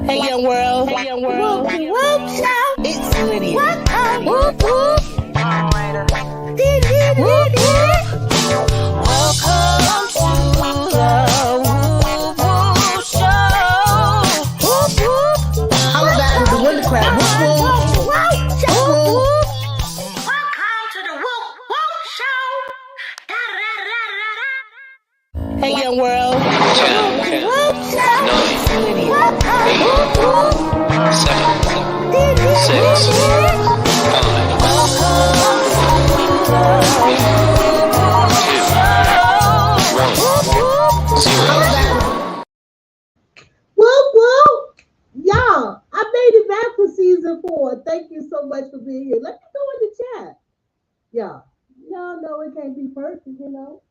Hey young world, hey young world. Whoop, whoop, shout. It's Lydia. Whoop, whoop. Whoop, whoop. Welcome to the Whoop Whoop Show. Whoop, whoop. How about the winter crab? Whoop, whoop. Whoop, whoop. Welcome to the Whoop Whoop Show. Da, da, da, da, da. Hey young world. 10, 9, 8, 7, 6, 5, Whoop, whoop. Y'all, I made it back for season 4. Thank you so much for being here. Let me go in the chat. Y'all know it can't be perfect, you know.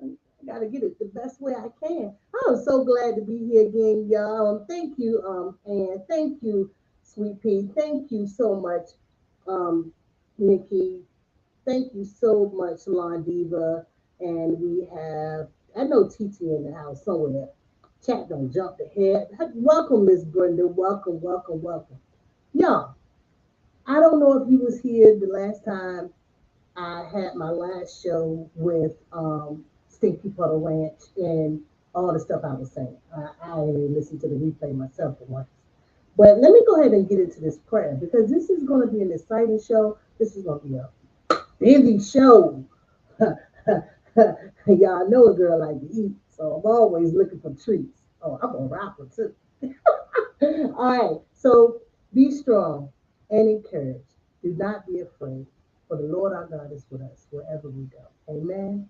I gotta get it the best way I can. I'm so glad to be here again, y'all. Thank you, and thank you, Sweet Pea. Thank you so much, Nikki. Thank you so much, Londiva. And we have, I know TT in the house somewhere. Chat don't jump ahead. Welcome, Miss Brenda. Welcome, welcome, welcome. Y'all, I don't know if you was here the last time I had my last show with Stinky Puddle Ranch and all the stuff I was saying. I didn't listen to the replay myself for once. But let me go ahead and get into this prayer because this is going to be an exciting show. This is going to be a busy show. Y'all know a girl like to eat, so I'm always looking for treats. Oh, I'm a rapper too. All right, so be strong and encouraged. Do not be afraid, for the Lord our God is with us wherever we go. Amen.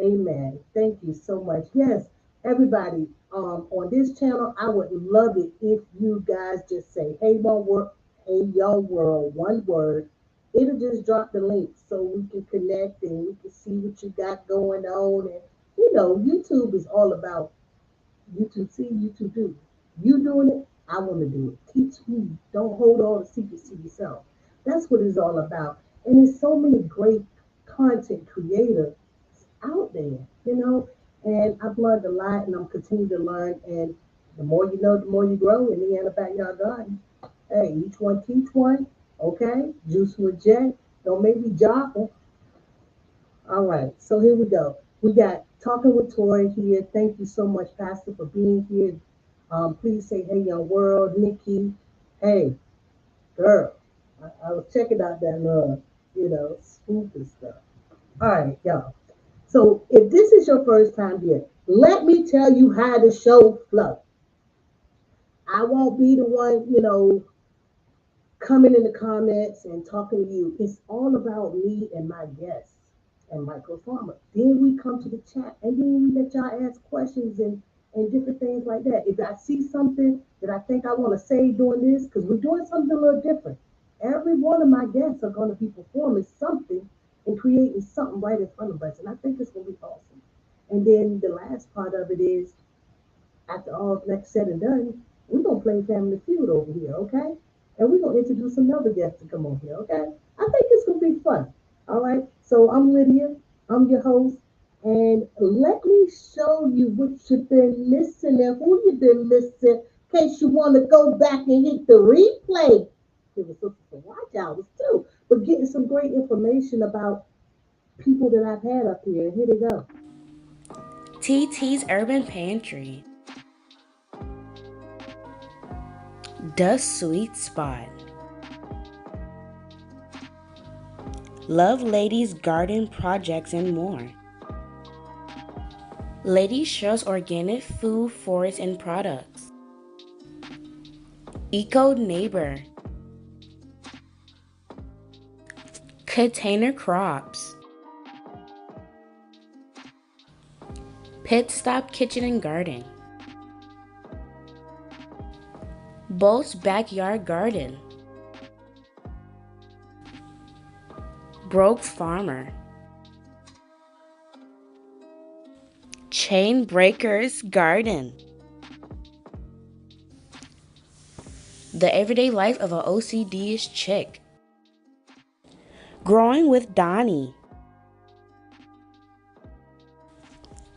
Amen. Thank you so much. Yes, everybody, on this channel, I would love it if you guys just say, hey, young world, one word. It'll just drop the link so we can connect and we can see what you got going on. And, you know, YouTube is all about YouTube see, YouTube do. You doing it, I want to do it. Teach me. Don't hold all the secrets to yourself. That's what it's all about. And there's so many great content creators out there, you know. And I've learned a lot and I'm continuing to learn. And the more you know, the more you grow in the backyard garden. Hey, each one teach one. Okay? Juice with J. Don't make me jopper. All right, so here we go. We got Talking with Tori here. Thank you so much, Pastor, for being here. Please say, hey, young world, Nikki. Hey, girl, I was checking out that, spook and stuff. All right, y'all. So if this is your first time here, let me tell you how the show flows. I won't be the one, coming in the comments and talking to you. It's all about me and my guests and Michael Farmer. Then we come to the chat and then we let y'all ask questions and different things like that. If I see something that I think I want to say during this, because we're doing something a little different. Every one of my guests are going to be performing something and creating something right in front of us. And I think it's going to be awesome. And then the last part of it is, after all that's said and done, we're going to play Family Feud over here, okay? And we're going to introduce another guest to come on here, okay? I think it's going to be fun. All right, so I'm Lydia, I'm your host, and let me show you what you've been missing and who you've been missing in case you want to go back and hit the replay. Give us some watch hours too, but getting some great information about people that I've had up here. Here they go. TT's Urban Pantry. The Sweet Spot. Love Ladies Garden Projects and more. Lady Cheryl's Organic Food, Forest and Products. Eco Neighbor. Container Crops. Pit Stop Kitchen and Garden. Bolt's Backyard Garden. Broke Farmer. Chain Breakers Garden. The Everyday Life of an OCD-ish Chick. Growing with Donnie.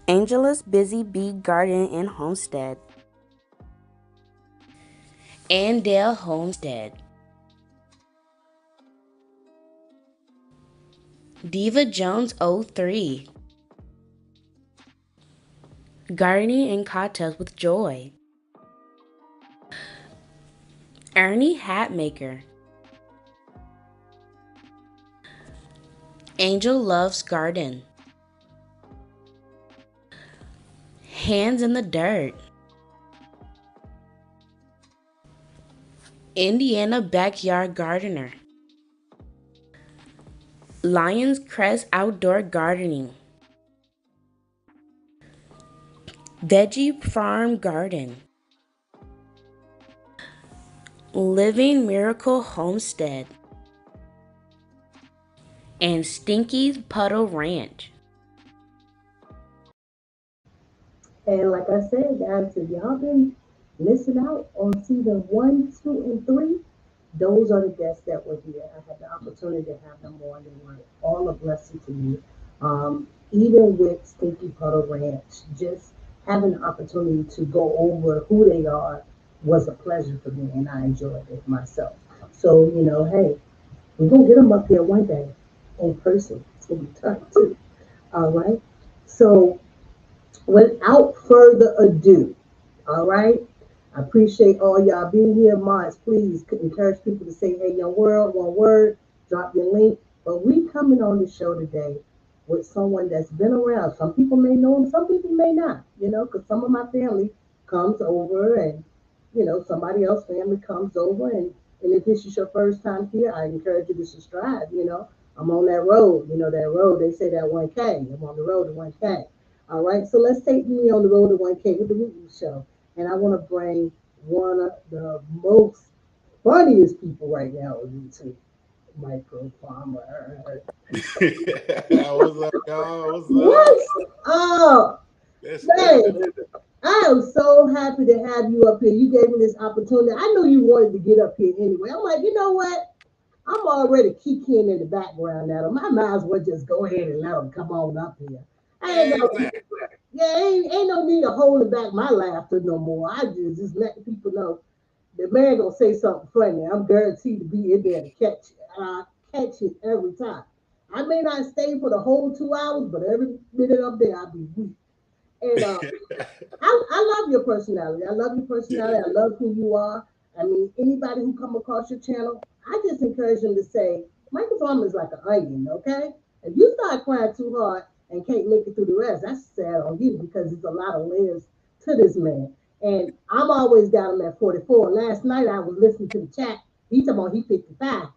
Angela's Busy Bee Garden and Homestead. Andale Homestead. Diva Jones 03. Gardening and Cocktails with Joy. Ernie Hatmaker. Angel Loves Garden. Hands in the Dirt. Indiana Backyard Gardener. Lion's Crest Outdoor Gardening. Veggie Farm Garden. Living Miracle Homestead. And Stinky's Puddle Ranch. And like I said, guys, if y'all been missing out on season 1, 2, and 3, those are the guests that were here. I had the opportunity to have them on. They were all a blessing to me. Even with Stinky Puddle Ranch, just having the opportunity to go over who they are was a pleasure for me, and I enjoyed it myself. So, hey, we're going to get them up here one day in person. It's going to be tough, too. All right? So, without further ado, all right? I appreciate all y'all being here. Mods, please encourage people to say, hey, YoungWorld, one word, drop your link. But we coming on the show today with someone that's been around. Some people may know him, some people may not, because some of my family comes over and, somebody else's family comes over. And if this is your first time here, I encourage you to subscribe, I'm on that road, that road, they say that 1K. I'm on the road to 1K. All right, so let's take me on the road to 1K with the Woop show. And I want to bring one of the most funniest people right now on YouTube, Michael Farmer. What's up, y'all? What's What's up? That's Man, I am so happy to have you up here. You gave me this opportunity. I knew you wanted to get up here anyway. I'm like, you know what? I'm already kicking in the background now. I might as well just go ahead and let him come on up here. I ain't got ain't no need to hold back my laughter no more. I just let people know the man gonna say something funny. I'm guaranteed to be in there to catch it. And I catch it every time. I may not stay for the whole 2 hours, but every minute up there I'll be weak. And I love your personality. I love your personality. I love who you are. I mean, anybody who come across your channel, I just encourage them to say, Michael Farmer is like an onion, okay? If you start crying too hard and can't make it through the rest, that's sad on you because there's a lot of layers to this man. And I'm always got him at 44. Last night I was listening to the chat. He talking about he 55.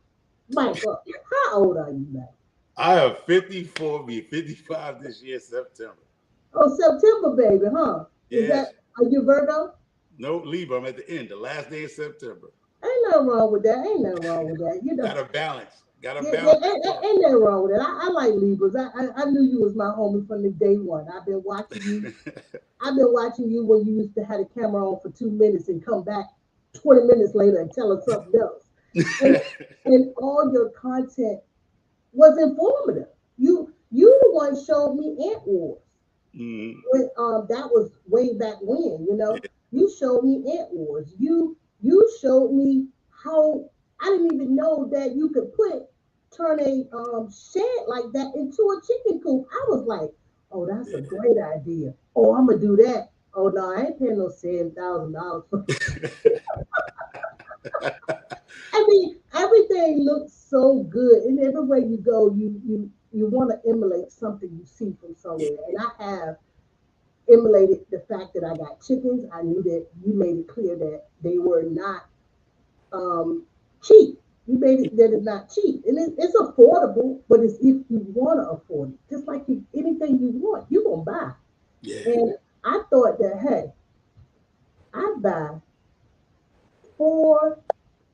Michael, how old are you now? I am 54, be 55 this year, September. Oh, September, baby, huh? Is Yes. are you Virgo? No, Libra, I'm at the end, the last day of September. Ain't nothing wrong with that. Ain't nothing wrong with that. Gotta balance. Gotta Yeah, balance. ain't nothing wrong with that. I like Libras. I knew you was my homie from the day one. I've been watching you. I've been watching you when you used to have the camera on for 2 minutes and come back 20 minutes later and tell us something else. And all your content was informative. You the one showed me Ant Wars. When that was way back when, you showed me Ant Wars. You showed me how I didn't even know that you could turn a shed like that into a chicken coop. I was like, oh, that's a great idea. Oh, I'm gonna do that. Oh no, I ain't paying no $7,000 for I mean, everything looks so good, and everywhere you go, you want to emulate something you see from somewhere. And I have emulated the fact that I got chickens. I knew that you made it clear that they were not cheap. You made it that it's not cheap, and it's affordable, but it's if you want to afford it. Just like anything you want, you're gonna buy. Yeah. And I thought that, hey, I buy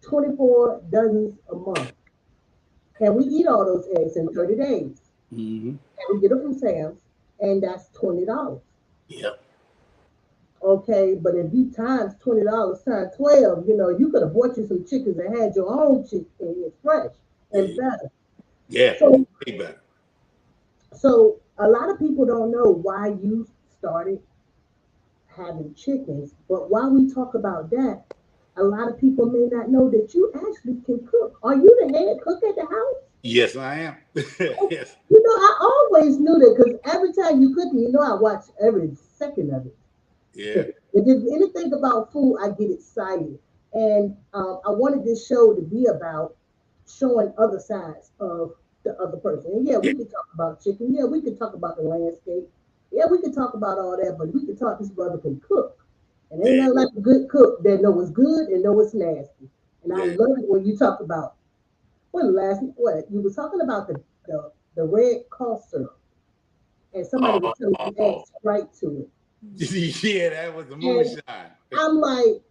24 dozens a month. And we eat all those eggs in 30 days. Mm-hmm. And we get them from Sam's, and that's $20. Yep. Okay, but if you times $20 times 12, you could have bought you some chickens and had your own chicken, and it's fresh and better. Yeah, So, way better. so a lot of people don't know why you started having chickens, but while we talk about that, a lot of people may not know that you actually can cook. Are you the head cook at the house? Yes, I am. Yes. You know, I always knew that because every time you cook, you know, I watch every second of it. Yeah. If there's anything about food, I get excited. And I wanted this show to be about showing other sides of the other person. And yeah, Yeah. we could talk about chicken. Yeah, we could talk about the landscape. Yeah, we could talk about all that, but we could talk this brother can cook. And ain't Yeah. nothing like a good cook that know what's good and know what's nasty. And I Yeah. love it when you talk about what you were talking about the red cough syrup. And somebody was telling me to add Oh, Sprite to it. yeah, that was the And moonshine. I'm like,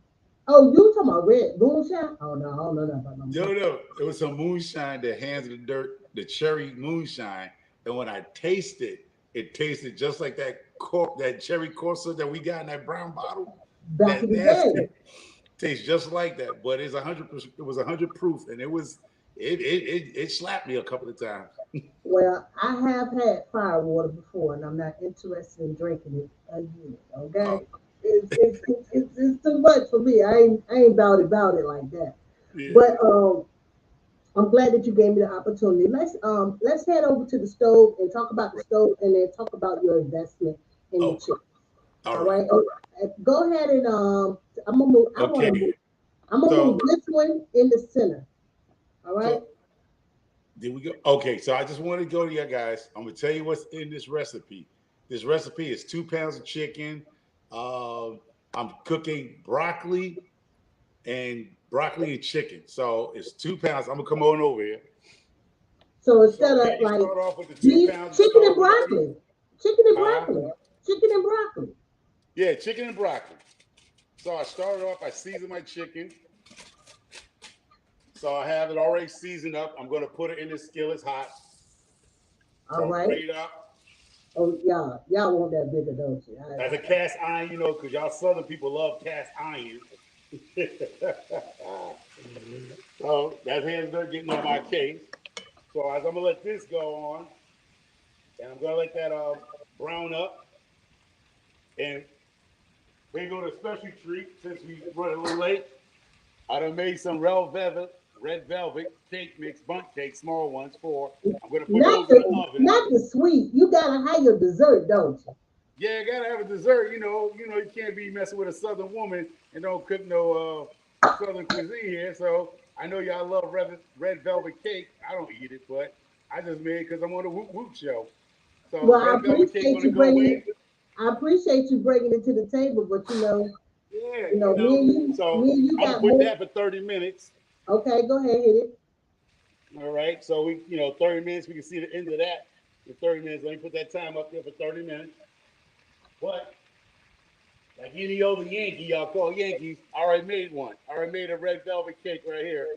oh, you talking about red moonshine? Oh no, I don't know nothing about no No, moonshine. no, it was some moonshine, the hands of the dirt, the cherry moonshine. And when I tasted, it tasted just like that cherry corso that we got in that brown bottle. Back in That the day. nasty tastes just like that, but it's 100%. It was 100 proof, and it slapped me a couple of times. Well, I have had fire water before, and I'm not interested in drinking it again. Oh, Okay, it's too much for me. I ain't about it like that. yeah. But I'm glad that you gave me the opportunity. Let's head over to the stove and talk about the Right. stove, and then talk about your investment in the Oh, chicken. all All right. right. Go ahead and I'm gonna move. I want Okay. to move. I'm gonna So, move this one in the center. All right. so did we go? Okay. So I just want to go to you guys. I'm gonna tell you what's in this recipe. This recipe is 2 pounds of chicken. Um, I'm cooking broccoli and chicken. So it's 2 pounds. I'm gonna come on over here. So So instead here of you like start off with the two beef, pounds. You chicken and start with the two. broccoli, chicken and Huh? broccoli, chicken and broccoli. Yeah, chicken and broccoli. So I started off. I seasoned my chicken. So I have it already seasoned up. I'm gonna put it in this skillet. It's hot. All So I'm right. bring it up. Oh, y'all want that bigger, don't you? That's a cast iron, because y'all Southern people love cast iron. So that's hands done getting on my case. So as I'm gonna let this go on, and I'm gonna let that brown up, and we go to a special treat since we run a little late. I done made some red velvet cake mix, bundt cake, small ones. I'm gonna put not those in the the oven. not the sweet. You gotta have your dessert, don't you? Yeah, gotta have a dessert. You can't be messing with a Southern woman and don't cook no Southern cuisine here. So I know y'all love red velvet cake. I don't eat it, but I just made it because I'm on the Woop Woop show. So Well, red velvet cake gonna go in. I appreciate you bringing it to the table, but Yeah, me So and you I'm gonna got put more. that for 30 minutes. Okay, go ahead, hit it. All right. So 30 minutes. We can see the end of that in 30 minutes. Let me put that time up there for 30 minutes. But like any other Yankee, y'all call Yankees. I already made one. I already made a red velvet cake right here.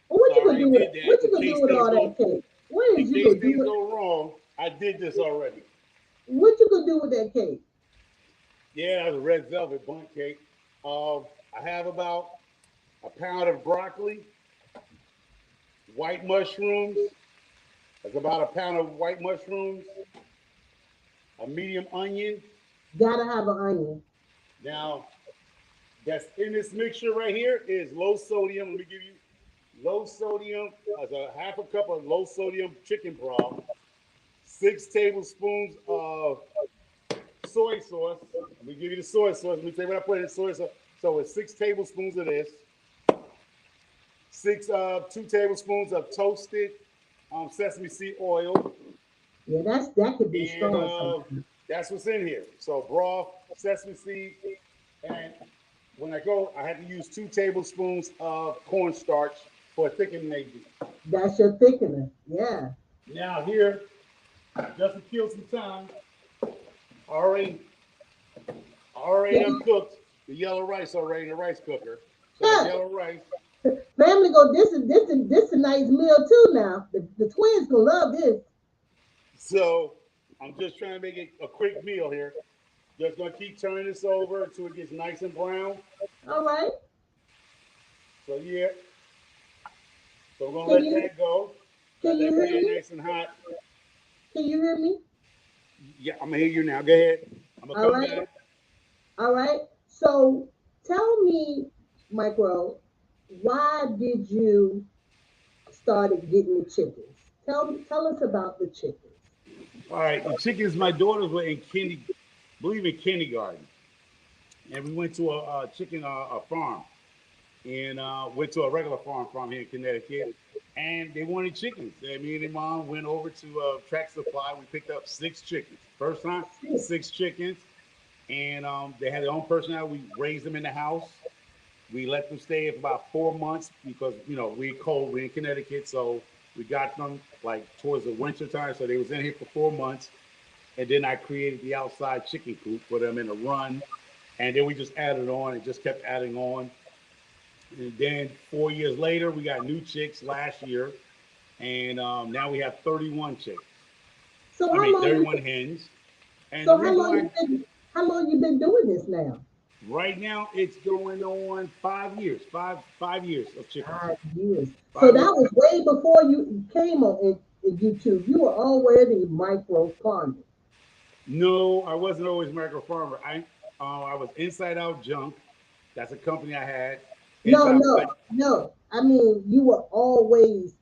Well, So I already did what that you in gonna do case with things all go that cake? What in is you case gonna do things with go wrong. I did this already. what you gonna do with that cake? Yeah, that's a red velvet bundt cake. I have about a pound of broccoli, white mushrooms. That's about a pound of white mushrooms, a medium onion. Gotta have an onion. Now, that's in this mixture right here is low sodium. Let me give you low sodium as a half a cup of low sodium chicken broth, 6 tablespoons of soy sauce. Let me give you the soy sauce. Let me tell you what I put in soy sauce. So it's 6 tablespoons of this, 2 tablespoons of toasted sesame seed oil, Yeah, that could be and strong sometimes. that's what's in here. So broth, sesame seed, and when I go, I have to use 2 tablespoons of cornstarch for a thickening agent. That's your thickener. Yeah. Now here, just to kill some time, already already Can uncooked the yellow rice already in the rice cooker. So the you, yellow rice. family go, this is a nice meal too now. The twins gonna love this. So I'm just trying to make it a quick meal here. Just gonna keep turning this over until it gets nice and brown. All right. So yeah, so we're gonna Can let you that go. can Got you that hear pan me? nice and hot. Can you hear me? Yeah, I'm gonna hear you now. Go ahead. I'm gonna All come right. back. All right. So tell me Micro, why did you started getting the chickens? Tell us about the chickens. All right, the chickens. My daughters were in believe in kindergarten, and we went to a chicken a farm, and went to a regular farm here in Connecticut, and they wanted chickens. And me and their mom went over to Track Supply. We picked up 6 chickens. First time, 6 chickens, and they had their own personality. We raised them in the house. We let them stay for about 4 months because we're cold. We're in Connecticut, so we got them like towards the winter time. So they was in here for 4 months, and then I created the outside chicken coop for them in a run, and then we just added on and just kept adding on. And then 4 years later, we got new chicks last year, and now we have 31 chicks. So I how mean, long? 31 hens. And the So reason why how long you been doing this now? right now it's going on 5 years, 5 years of chickens. 5 years. So 5 that years. was way before you came on in YouTube. You were already micro farming. No, I wasn't always micro farmer. I was Inside Out Junk. That's a company I had. No, Inside, no, but no. I mean, you were always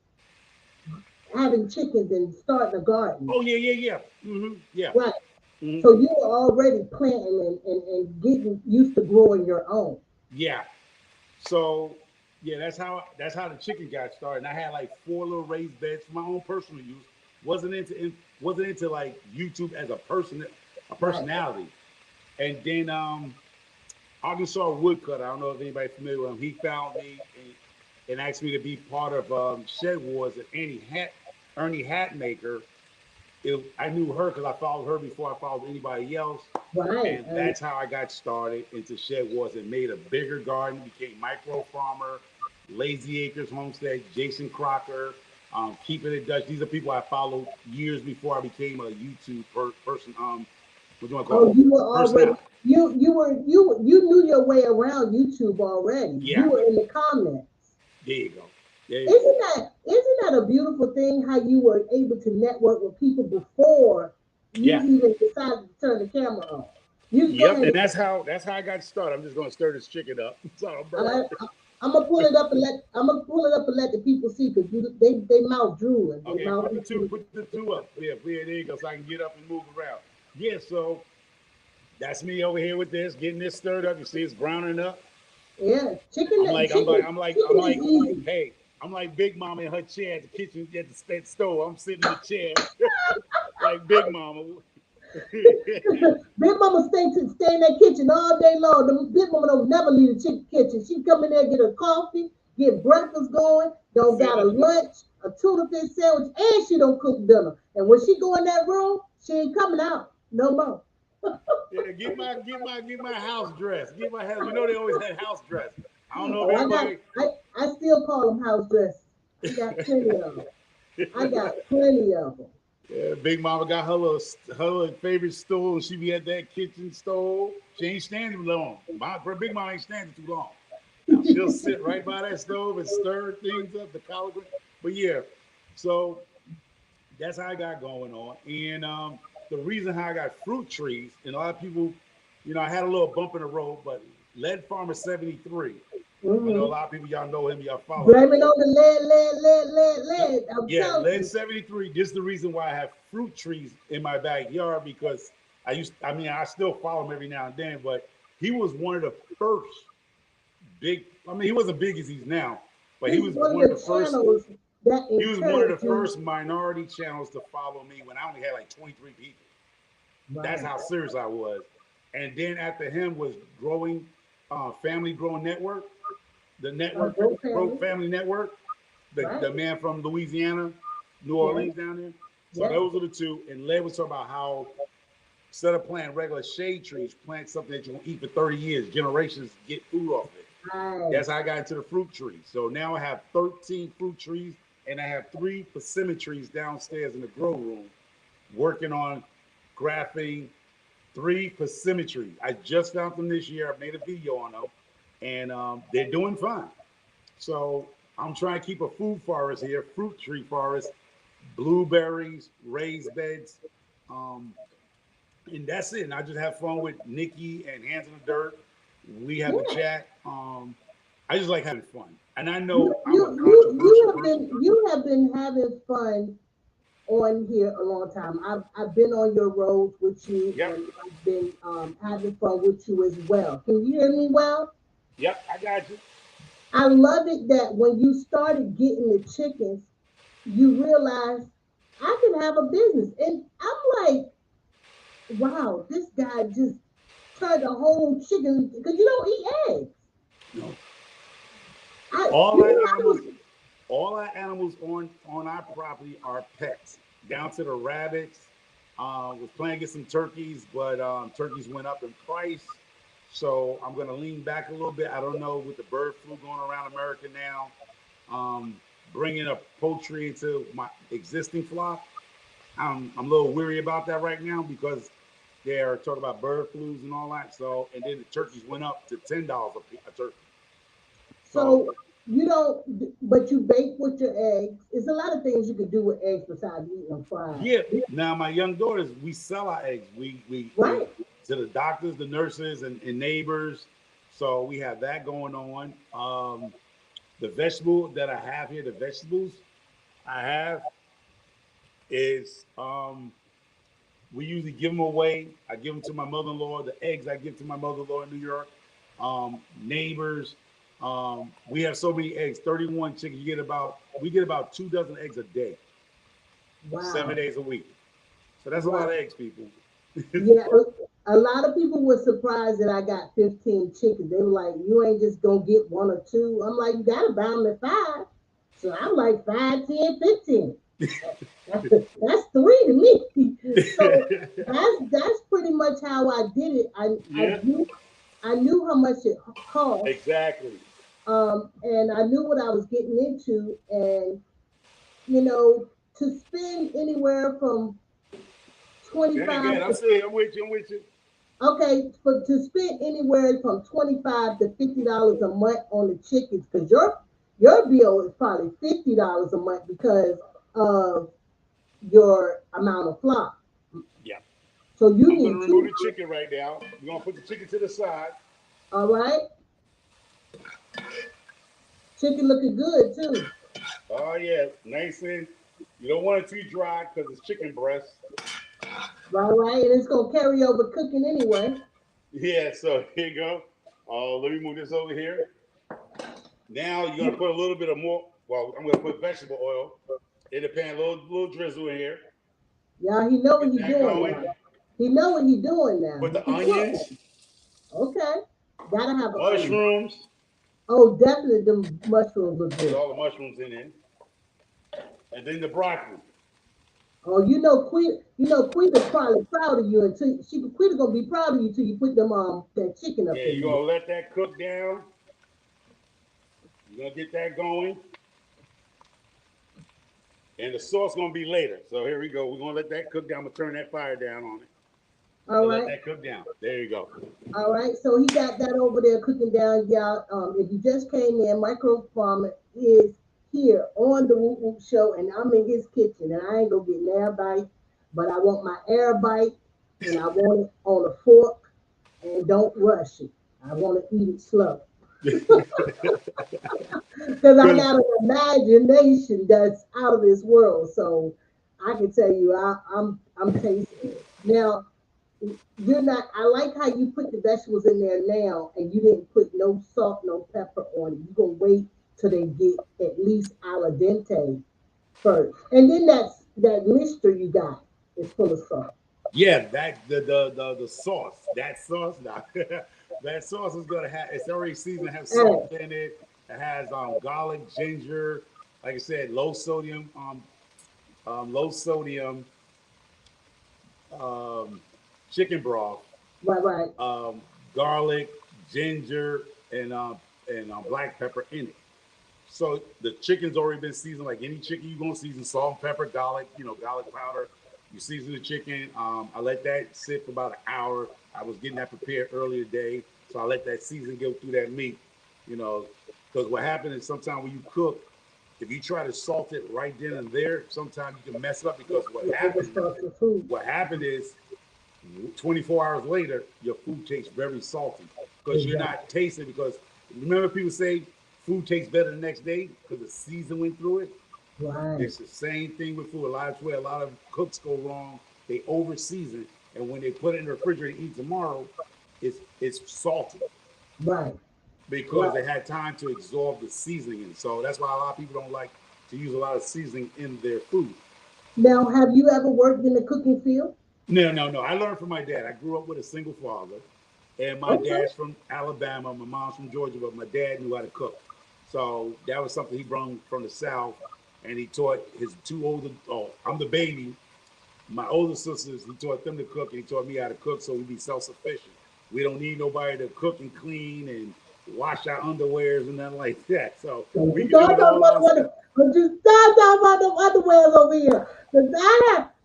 having chickens and starting a garden. oh yeah. Yeah. Right. hmm So you were already planting and getting used to growing your own. Yeah. So yeah, that's how the chicken got started. And I had like 4 little raised beds for my own personal use. Wasn't into like YouTube as a Right. personality. And then Arkansas Woodcutter. I don't know if anybody's familiar with him. He found me and asked me to be part of Shed Wars and Ernie Hatmaker. I knew her because I followed her before I followed anybody else. Right. And that's how I got started into Shed Wars and made a bigger garden, became micro farmer, Lazy Acres Homestead, Jason Crocker, Keeping It Dutch. These are people I followed years before I became a YouTube person. What do you want to call Oh, it? you were already Personality. you knew your way around YouTube already. You Yeah, were in the comments. there you go. There you go. Isn't that a beautiful thing how you were able to network with people before you Yeah. even decided to turn the camera on? You go Yep. ahead. And that's how I got started. I'm just gonna stir this chicken up. So I'll burn I, it. I'm gonna pull it up and let the people see because they mouth drooling. They Okay, mouth put the is two, put the two up. Yeah, there you go, so I can get up and move around. Yeah, so that's me over here with this, getting this stirred up. You see, it's browning up. yeah. I'm like, I'm like, I'm like, I'm Chicken is like, easy. hey, I'm like Big Mama in her chair at the kitchen, at the stove. I'm sitting in the chair like Big Mama. Big Mama stay in that kitchen all day long. The Big Mama don't never leave the chicken kitchen. She come in there, get her coffee, get breakfast going. Don't got a Sit- lunch, a tuna fish sandwich, and she don't cook dinner. And when she go in that room, she ain't coming out no more. yeah, get my house dress. Get my house. You know they always had house dress. I don't know if Oh, anybody. I still call them house dresses. I got plenty of them. I got plenty of them. Yeah, Big Mama got her little favorite stool, and she be at that kitchen stove. She ain't standing long. Big Mama ain't standing too long. Now she'll sit right by that stove and stir things up, the collard green. But yeah, so that's how I got going on. And the reason how I got fruit trees, and a lot of people, I had a little bump in the road, but Lead Farmer 73. I know a Hmm. lot of people, y'all know him, y'all follow him. Blame it on the lead. I'm Yeah, telling lead you. 73. This is the reason why I have fruit trees in my backyard because I still follow him every now and then, but he was one of the first he wasn't big as he's now, but he He's was one of one of the the first, channels that he was one of the encourage you. first minority channels to follow me when I only had like 23 people. That's Right. how serious I was. And then after him was growing, Family Growing Network, the network, Go Growth family. Family Network, Right. the man from Louisiana, New Yeah. Orleans down there. So Yeah. those are the two. And Led was talking about how instead of planting regular shade trees, plant something that you will eat for 30 years, generations get food off of it. Right. That's how I got into the fruit trees. So now I have 13 fruit trees and I have 3 persimmon trees downstairs in the grow room working on grafting 3 persimmon trees. I just found them this year. I made a video on them and they're doing fine. So I'm trying to keep a food forest here, fruit tree forest, blueberries, raised beds, um, and that's it. And I just have fun with Nikki and Hands in the Dirt. We have a Yeah. chat. I just like having fun, and I know I'm a You controversial person. you have been having fun on here a long time. I've been on your roads with you, Yep, and I've been having fun with you as well. Can you hear me well? yep, I got you. I love it that when you started getting the chickens, you realized I can have a business, and I'm like, wow, this guy just turned a whole chicken because you don't eat eggs. No, I all you our know I animals, was all our animals on our property are pets, down to the rabbits. Was planning to get some turkeys, but turkeys went up in price. So I'm going to lean back a little bit. I don't know with the bird flu going around America now, bringing up poultry into my existing flock. I'm a little weary about that right now because they're talking about bird flus and all that. So, and then the turkeys went up to $10 a turkey. So, so you don't, but you bake with your eggs. There's a lot of things you can do with eggs besides eating them fried. yeah. Now, my young daughters, we sell our eggs. We Right. to the doctors, the nurses, and neighbors. So we have that going on. The vegetable that I have here, the vegetables I have is we usually give them away. I give them to my mother-in-law. The eggs I give to my mother-in-law in New York. Neighbors. We have so many eggs. 31 chickens. We get about 2 dozen eggs a day, seven Wow. days a week. So that's a lot Wow. of eggs, people. Yeah. A lot of people were surprised that I got 15 chickens. They were like, you ain't just gonna get one or two. I'm like, you gotta buy them at five. So I'm like 5, 10, 15. That's three to me. So that's pretty much how I did it. Yeah, I knew how much it cost, exactly. and I knew what I was getting into, and you know, to spend anywhere from Go ahead, go 25 ahead. I'm to saying, I'm with you. I'm with you. okay, for to spend anywhere from $25 to $50 a month on the chickens, because your bill is probably $50 a month because of your amount of flock. Yeah. So you I'm gonna need remove two. the chicken right now. We're gonna put the chicken to the side. All right, chicken looking good too. Oh yeah, nice and you don't want it too dry because it's chicken breast. Right, right, and it's gonna carry over cooking anyway. Yeah, so here you go. Let me move this over here. Now you're gonna put a little bit of more. Well, I'm gonna put vegetable oil in the pan, little drizzle in here. Yeah, he know what Get he that doing going. now. He know what he doing now. Put He the can cook. onions, Okay, gotta have an onion. mushrooms. Oh, definitely the mushrooms look Put good. all the mushrooms in it, and then the broccoli. Oh, Quita's probably proud of you until Quita gonna be proud of you till you put them that chicken up Yeah, in you're there. gonna let that cook down. You're gonna get that going, and the sauce gonna be later. So here we go. We're gonna let that cook down. I'm gonna turn that fire down on it All and let right, that cook down. There you go. all right. So he got that over there cooking down, y'all. If you just came in, Micro Farmer is here on the Whoop Whoop Show, and I'm in his kitchen, and I ain't gonna get an air bite, but I want my air bite, and I want it on a fork, and don't rush it. I want to eat it slow. Because I Because got an imagination that's out of this world. So I can tell you, I'm tasting it now. You're not. I like how you put the vegetables in there now, and you didn't put no salt, no pepper on it. You gonna wait till they get at least al dente first, and then that mixture you got is full of salt. yeah, that the sauce, that sauce now, that sauce is gonna have. It's already seasoned. It has Hey, salt in it. It has garlic, ginger. Like I said, low sodium um, chicken broth, right, right. um, garlic, ginger, and black pepper in it. So the chicken's already been seasoned like any chicken you're gonna season: salt, pepper, garlic, garlic powder. You season the chicken. I let that sit for about an hour. I was getting that prepared earlier today, so I let that season go through that meat. You know, because what happens is sometimes when you cook, if you try to salt it right then and there, sometimes you can mess it up because You overstuff the food. what happened is 24 hours later, your food tastes very salty because you're not Exactly. tasting. Because remember, people say food tastes better the next day because the season went through it. Right. It's the same thing with food. A lot of cooks go wrong. They over season, and when they put it in the refrigerator to eat tomorrow, it's salty. Right. Because they had time to absorb the seasoning. And so that's why a lot of people don't like to use a lot of seasoning in their food. Now, have you ever worked in the cooking field? No. I learned from my dad. I grew up with a single father, and my dad's from Alabama. My mom's from Georgia, but my dad knew how to cook. So that was something he brought from the South, and he taught his two older. Oh, I'm the baby. My older sisters, he taught them to cook, and he taught me how to cook, so we'd be self-sufficient. We don't need nobody to cook and clean and wash our underwears and nothing like that. So we can do it all ourselves. But you stop talking about them underwears over here.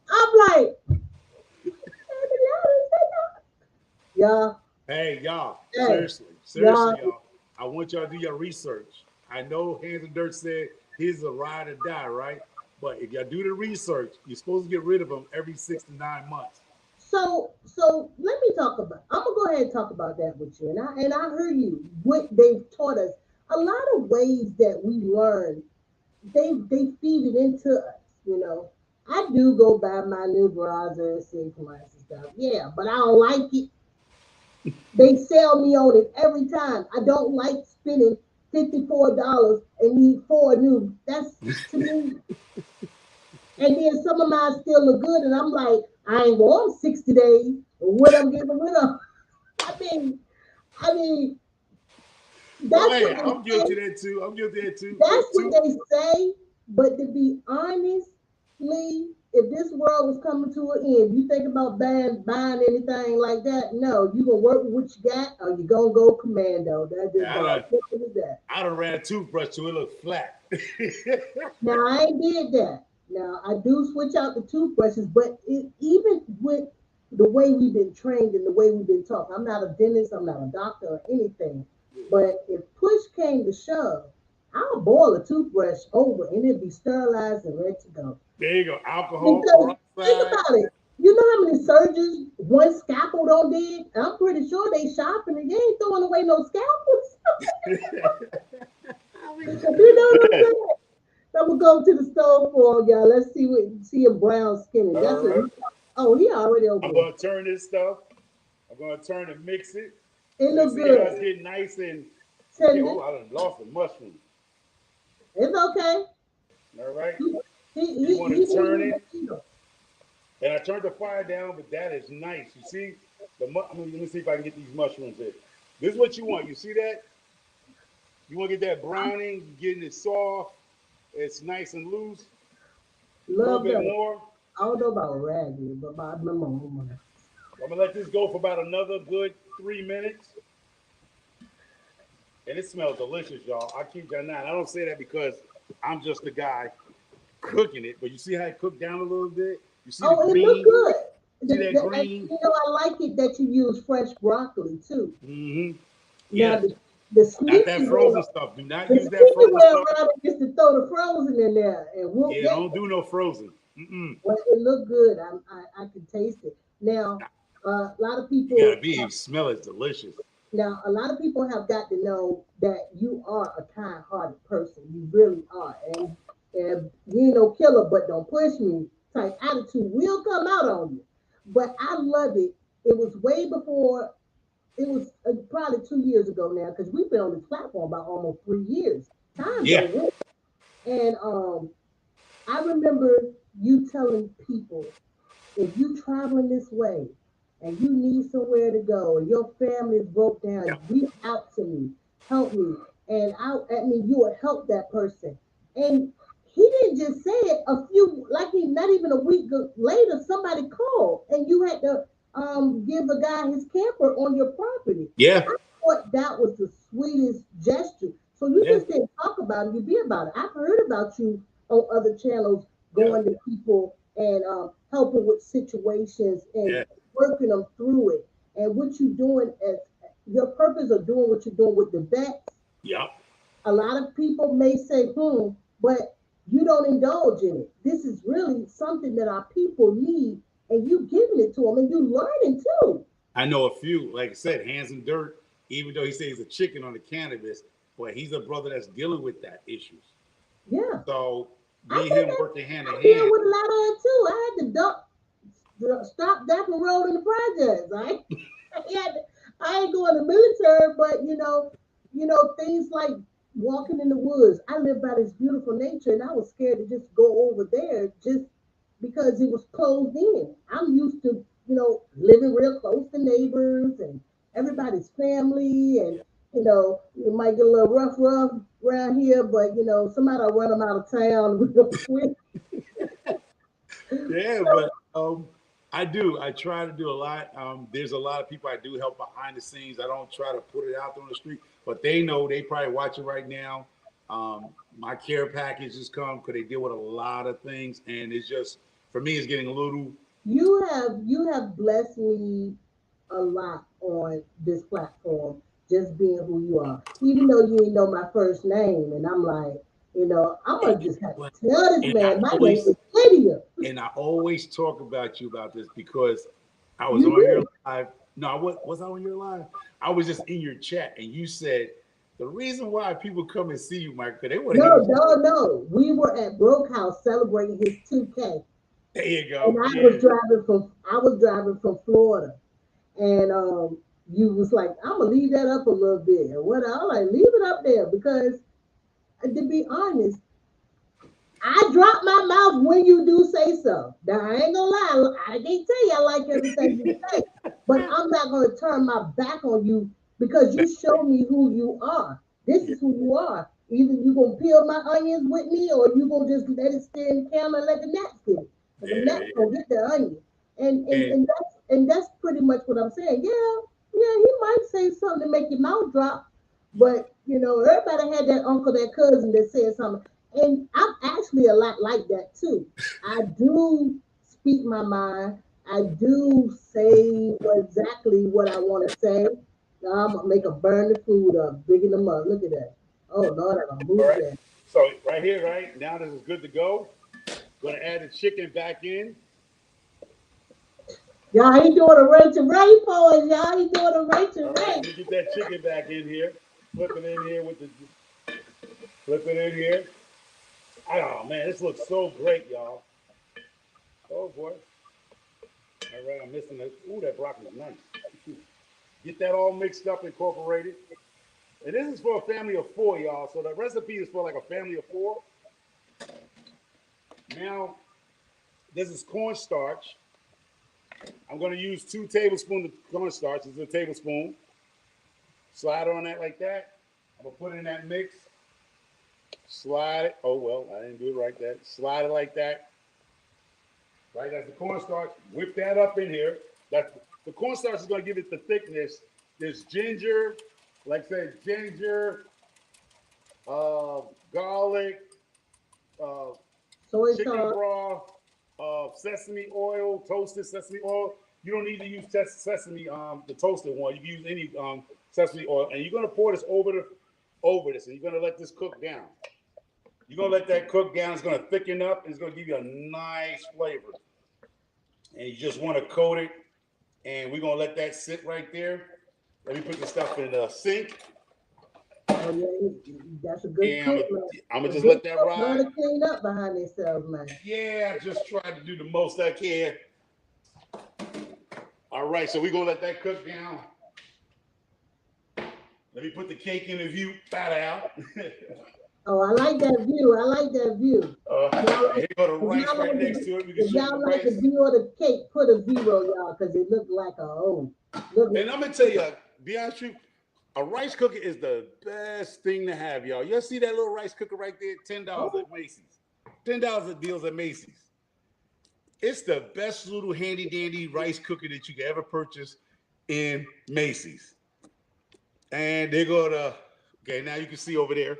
I'm like, y'all. Hey, y'all. Seriously, y'all. I want y'all to do your research. I know Hands and Dirt said he's a ride or die, right? But if y'all do the research, you're supposed to get rid of them every 6 to 9 months. So let me talk about. I'm gonna go ahead and talk about that with you. And I heard you what they've taught us. A lot of ways that we learn, they feed it into us. You know, I do go buy my new browser and see commercials and stuff. Yeah, but I don't like it. They sell me on it every time. I don't like spending $54 and need 4 new. That's to me. And then some of mine still look good, and I'm like, I ain't want 60 days. What I'm getting rid of? I mean, that's I'm guilty of that too. That's what they say. But to be honestly, if this world was coming to an end, you think about buying anything like that? No, you gonna work with what you got, or you gonna go commando. That's just that. I done ran a toothbrush till it looked flat. Now I ain't did that. Now I do switch out the toothbrushes, but even with the way we've been trained and the way we've been taught, I'm not a dentist, I'm not a doctor or anything. But if push came to shove, I'll boil a toothbrush over and it'll be sterilized and ready to go. There you go, alcohol. Think about it. You know how many surgeons one scalpel don't did? I'm pretty sure they shopping and they ain't throwing away no scalpels. You know what I'm saying? I'm gonna go to the store for y'all. Let's see a brown skin. That's right. He already over. I'm gonna turn this stuff. I'm gonna turn and mix it. It looks good. It's getting nice and I done lost the mushroom. It's okay. All right. You want to turn it, and I turned the fire down, but that is nice. You see let me see if I can get these mushrooms in. This is what you want. You see that? You want to get that browning, getting it soft. It's nice and loose. Love a little that. bit more. I don't know about raggedy, but my mama. I'm gonna let this go for about another good 3 minutes. And it smells delicious, y'all. I keep y'all not. I don't say that because I'm just the guy cooking it, but you see how it cooked down a little bit? You see the green? It looks good. See that green? I like it that you use fresh broccoli too. Mm-hmm. Yeah. Not that frozen stuff. Do not use that frozen stuff. Just to throw the frozen in there and whoop. Yeah, don't do no frozen. Well, it looked good. I can taste it. Now, a lot of people. You smell it delicious. Now, a lot of people have got to know that you are a kind-hearted person. You really are, and you ain't no killer, but don't push me type attitude will come out on you. But I love it. It was way before. It was probably 2 years ago now, because we've been on this platform about almost 3 years. And I remember you telling people, if you traveling this way and you need somewhere to go and your family is broke down, reach out to me, help me. And you will help that person. And he didn't just say it not even a week later, somebody called and you had to give a guy his camper on your property. Yeah. I thought that was the sweetest gesture. So you just didn't talk about it, you be about it. I've heard about you on other channels going to people and helping with situations and working them through it. And what you're doing as your purpose of doing what you're doing with the vets. Yeah. A lot of people may say, but you don't indulge in it. This is really something that our people need. And you giving it to them, and you learning too. I know a few, like I said, Hands and Dirt. Even though he says he's a chicken on the cannabis, but he's a brother that's dealing with that issues. Yeah. So I me and think him working hand in I deal hand. with a lot of it too. I had to stop that from rolling the projects. Right? I ain't going to the military, but things like walking in the woods. I live by this beautiful nature, and I was scared to just go over there just because it was closed in. I'm used to, living real close to neighbors and everybody's family, and you might get a little rough around here, but somebody will run them out of town real quick. Yeah, but I do. I try to do a lot. There's a lot of people I do help behind the scenes. I don't try to put it out there on the street, but they know they probably watch it right now. My care packages come because they deal with a lot of things, and it's just for me, it's getting a little. You have blessed me a lot on this platform, just being who you are. Even though you didn't know my first name, and I'm like, I'm gonna just have to tell this And I man my name always is Lydia. and I always talk about you about this because I was You on your do. live. No, was I on your live? I was just in your chat, and you said the reason why people come and see you, Mike, because they want to No, hear you. no, no. We were at Broke House celebrating his 2K, There you and go. I was Yeah, driving from I was driving from Florida, and you was like, I'm gonna leave that up a little bit, and what I was like, leave it up there because, to be honest, I drop my mouth when you do say so. Now I ain't gonna lie, I can't tell you I like everything you say, but I'm not gonna turn my back on you because you show me who you are. This yeah, is who you are. Either you gonna peel my onions with me, or you gonna just let it stay in the camera and let the gnats get it. And the yeah, gnats gonna get the onion. And and, and and that's pretty much what I'm saying. Yeah, yeah, he might say something to make your mouth drop, but everybody had that uncle, that cousin that said something. And I'm actually a lot like that too. I do speak my mind. I do say exactly what I want to say. Now I'm gonna make a burn the food up, digging them up. Look at that. Oh Lord, I gonna all move right. that. So right here, right now, this is good to go. Going to add the chicken back in. Y'all ain't doing a Rachel Ray for us. Y'all ain't doing a Rachel All right, Ray. let me get that chicken back in here. Flip it in here with the. Flip it in here. Oh man, this looks so great, y'all. Oh boy. All right, I'm missing it. Ooh, that broccoli's nice. Get that all mixed up, incorporated. And this is for a family of four, y'all. So the recipe is for like a family of four. Now, this is cornstarch. I'm going to use 2 tablespoons of cornstarch. This is a tablespoon. Slide on that like that. I'm going to put it in that mix. Slide it. Oh, well, I didn't do it like that. Slide it like that. Right, that's the cornstarch. Whip that up in here. That's the cornstarch is going to give it the thickness. There's ginger, like I said, ginger, garlic, uh, Soy chicken sauce. broth, sesame oil, toasted sesame oil. You don't need to use sesame, the toasted one. You can use any sesame oil, and you're gonna pour this over this, and you're gonna let this cook down. You're gonna let that cook down. It's gonna thicken up, and it's gonna give you a nice flavor. And you just want to coat it, and we're gonna let that sit right there. Let me put the stuff in the sink, Oh yeah, that's a good and cook, man. I'm gonna A just good let that cook learn ride. to clean up behind themselves, man. Yeah, I just try to do the most I can. All right, so we're gonna let that cook down. Let me put the cake in the view, fat out. Oh, I like that view. I like that view. Y'all like, Here go the if rice y'all right like next the to it. We can if show you the y'all like the rice. view of the cake, put a zero, y'all, because it looked like a O. Look, And I'm gonna tell you, be honest with you, a rice cooker is the best thing to have, y'all. You see that little rice cooker right there? $10 oh, at Macy's. $10 at deals at Macy's. It's the best little handy dandy rice cooker that you can ever purchase in Macy's. And they're gonna, okay, now you can see over there,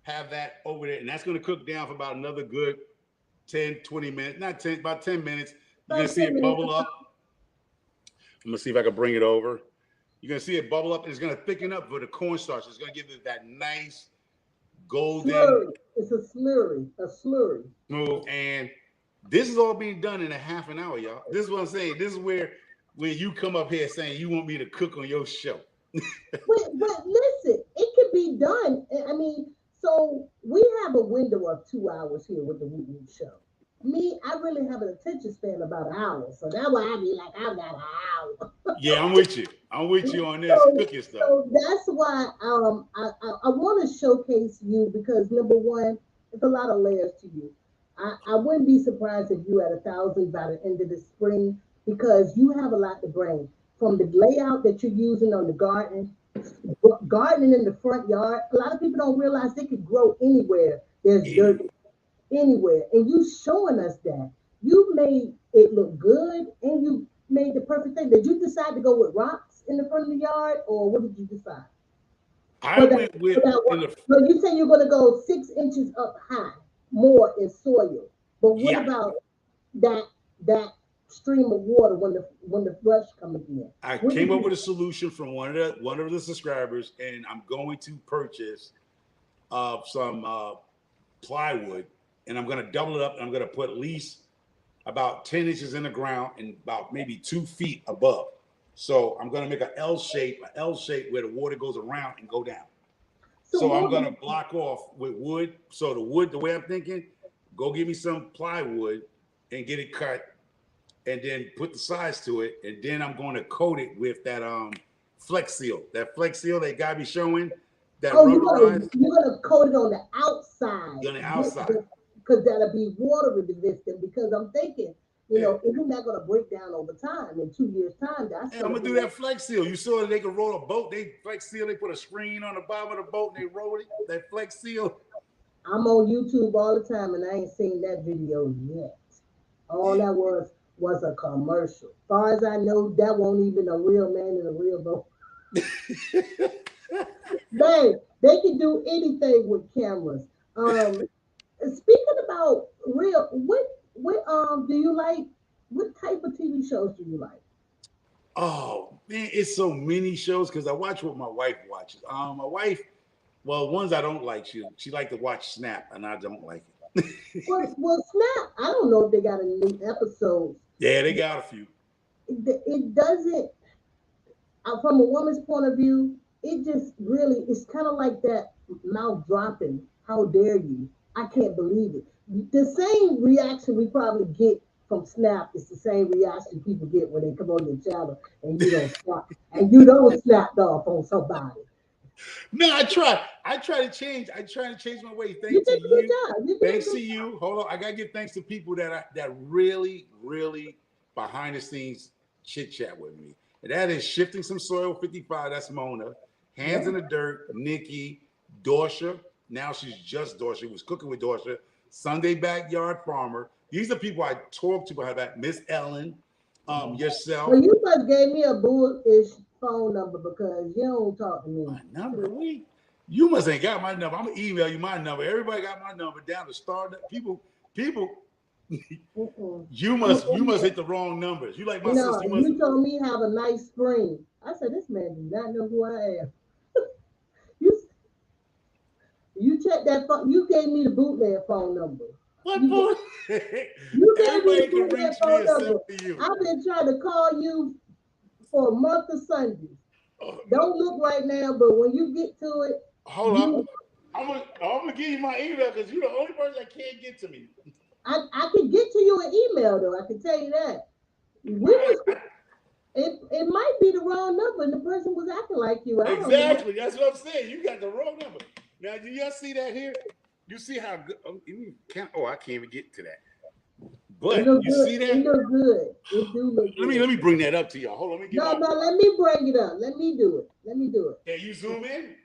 have that over there, and that's gonna cook down for about another good 10, 20 minutes, not 10, about 10 minutes. You're gonna about see 10 it minutes. bubble up. I'm gonna see if I can bring it over. You're gonna see it bubble up, and it's gonna thicken up with the cornstarch. It's gonna give it that nice golden Slurry. It's a slurry. A slurry. smooth. And this is all being done in a half an hour, y'all. This is what I'm saying. This is where when you come up here saying you want me to cook on your show. But listen, it could be done. I mean, so we have a window of 2 hours here with the Woop Woop show. Me, I really have an attention span about an hour, so that's why I be like, I got an hour. Yeah, I'm with you. I'm with you on this cooking stuff. So that's why I want to showcase you because number one, it's a lot of layers to you. I wouldn't be surprised if you had 1,000 by the end of the spring because you have a lot to bring. From the layout that you're using on the gardening in the front yard, a lot of people don't realize they could grow anywhere. There's dirt anywhere. And you showing us that. You made it look good and you made the perfect thing. Did you decide to go with rocks in the front of the yard or what did you decide? I went with so you say you're going to go 6 inches up high, more in soil. But what about that stream of water when the brush comes in? I came up with a solution from one of the subscribers, and I'm going to purchase some plywood, and I'm going to double it up. And I'm going to put at least about 10 inches in the ground and about maybe 2 feet above. So I'm going to make an L shape where the water goes around and go down. So I'm going to block off with wood. So the wood, the way I'm thinking, go get me some plywood and get it cut and then put the sides to it. And then I'm going to coat it with that Flex Seal. That Flex Seal they got me showing. That rubberized. You're going to coat it on the outside. On the outside. Because that'll be water resistant. Because I'm thinking, you know, isn't that going to break down over time? In 2 years' time, that's I'm going to do that Flex Seal. You saw they could roll a boat. They Flex Seal, they put a screen on the bottom of the boat and they roll it. That Flex Seal. I'm on YouTube all the time and I ain't seen that video yet. All that was a commercial. As far as I know, that won't even a real man in a real boat. They can do anything with cameras. Speaking about real, what do you like? What type of TV shows do you like? Oh man, it's so many shows because I watch what my wife watches. My wife, well, ones I don't like, she like to watch Snap, and I don't like it. well, Snap, I don't know if they got any new episodes. Yeah, they got a few. It doesn't. From a woman's point of view, it just really, it's kind of like that mouth dropping. How dare you? I can't believe it. The same reaction we probably get from Snap is the same reaction people get when they come on your channel and you don't snap and you don't snap off on somebody. No, I try to change. I try to change my way. Thanks to you. Thanks to you. Hold on. I gotta give thanks to people that really, really behind the scenes chit chat with me. And that is Shifting Some Soil 55. That's Mona. Hands in the Dirt, Nikki, Dorsha. Now she's just Dorsha. She was cooking with Dorsha. Sunday Backyard Farmer. These are people I talk to about that. Miss Ellen, yourself. Well, you must gave me a bullish phone number because you don't talk to me. My number? You must ain't got my number. I'm gonna email you my number. Everybody got my number down to start. People. You must hit the wrong numbers. You like my sister? You told me have a nice spring. I said this man does not know who I am. You check that phone. You gave me the bootleg phone number. What boy? You gave me the bootleg phone number. I've been trying to call you for a month of Sundays. Don't look right now, but when you get to it, hold on. I'm gonna give you my email because you're the only person that can't get to me. I can get to you an email though. I can tell you that. It might be the wrong number, and the person was acting like you. Exactly. That's what I'm saying. You got the wrong number. Now, do y'all see that here? You see how good? I can't even get to that. But you see that? It look good. It do look good. Let me bring that up to y'all. Hold on. Let me bring it up. Let me do it. Can you zoom in?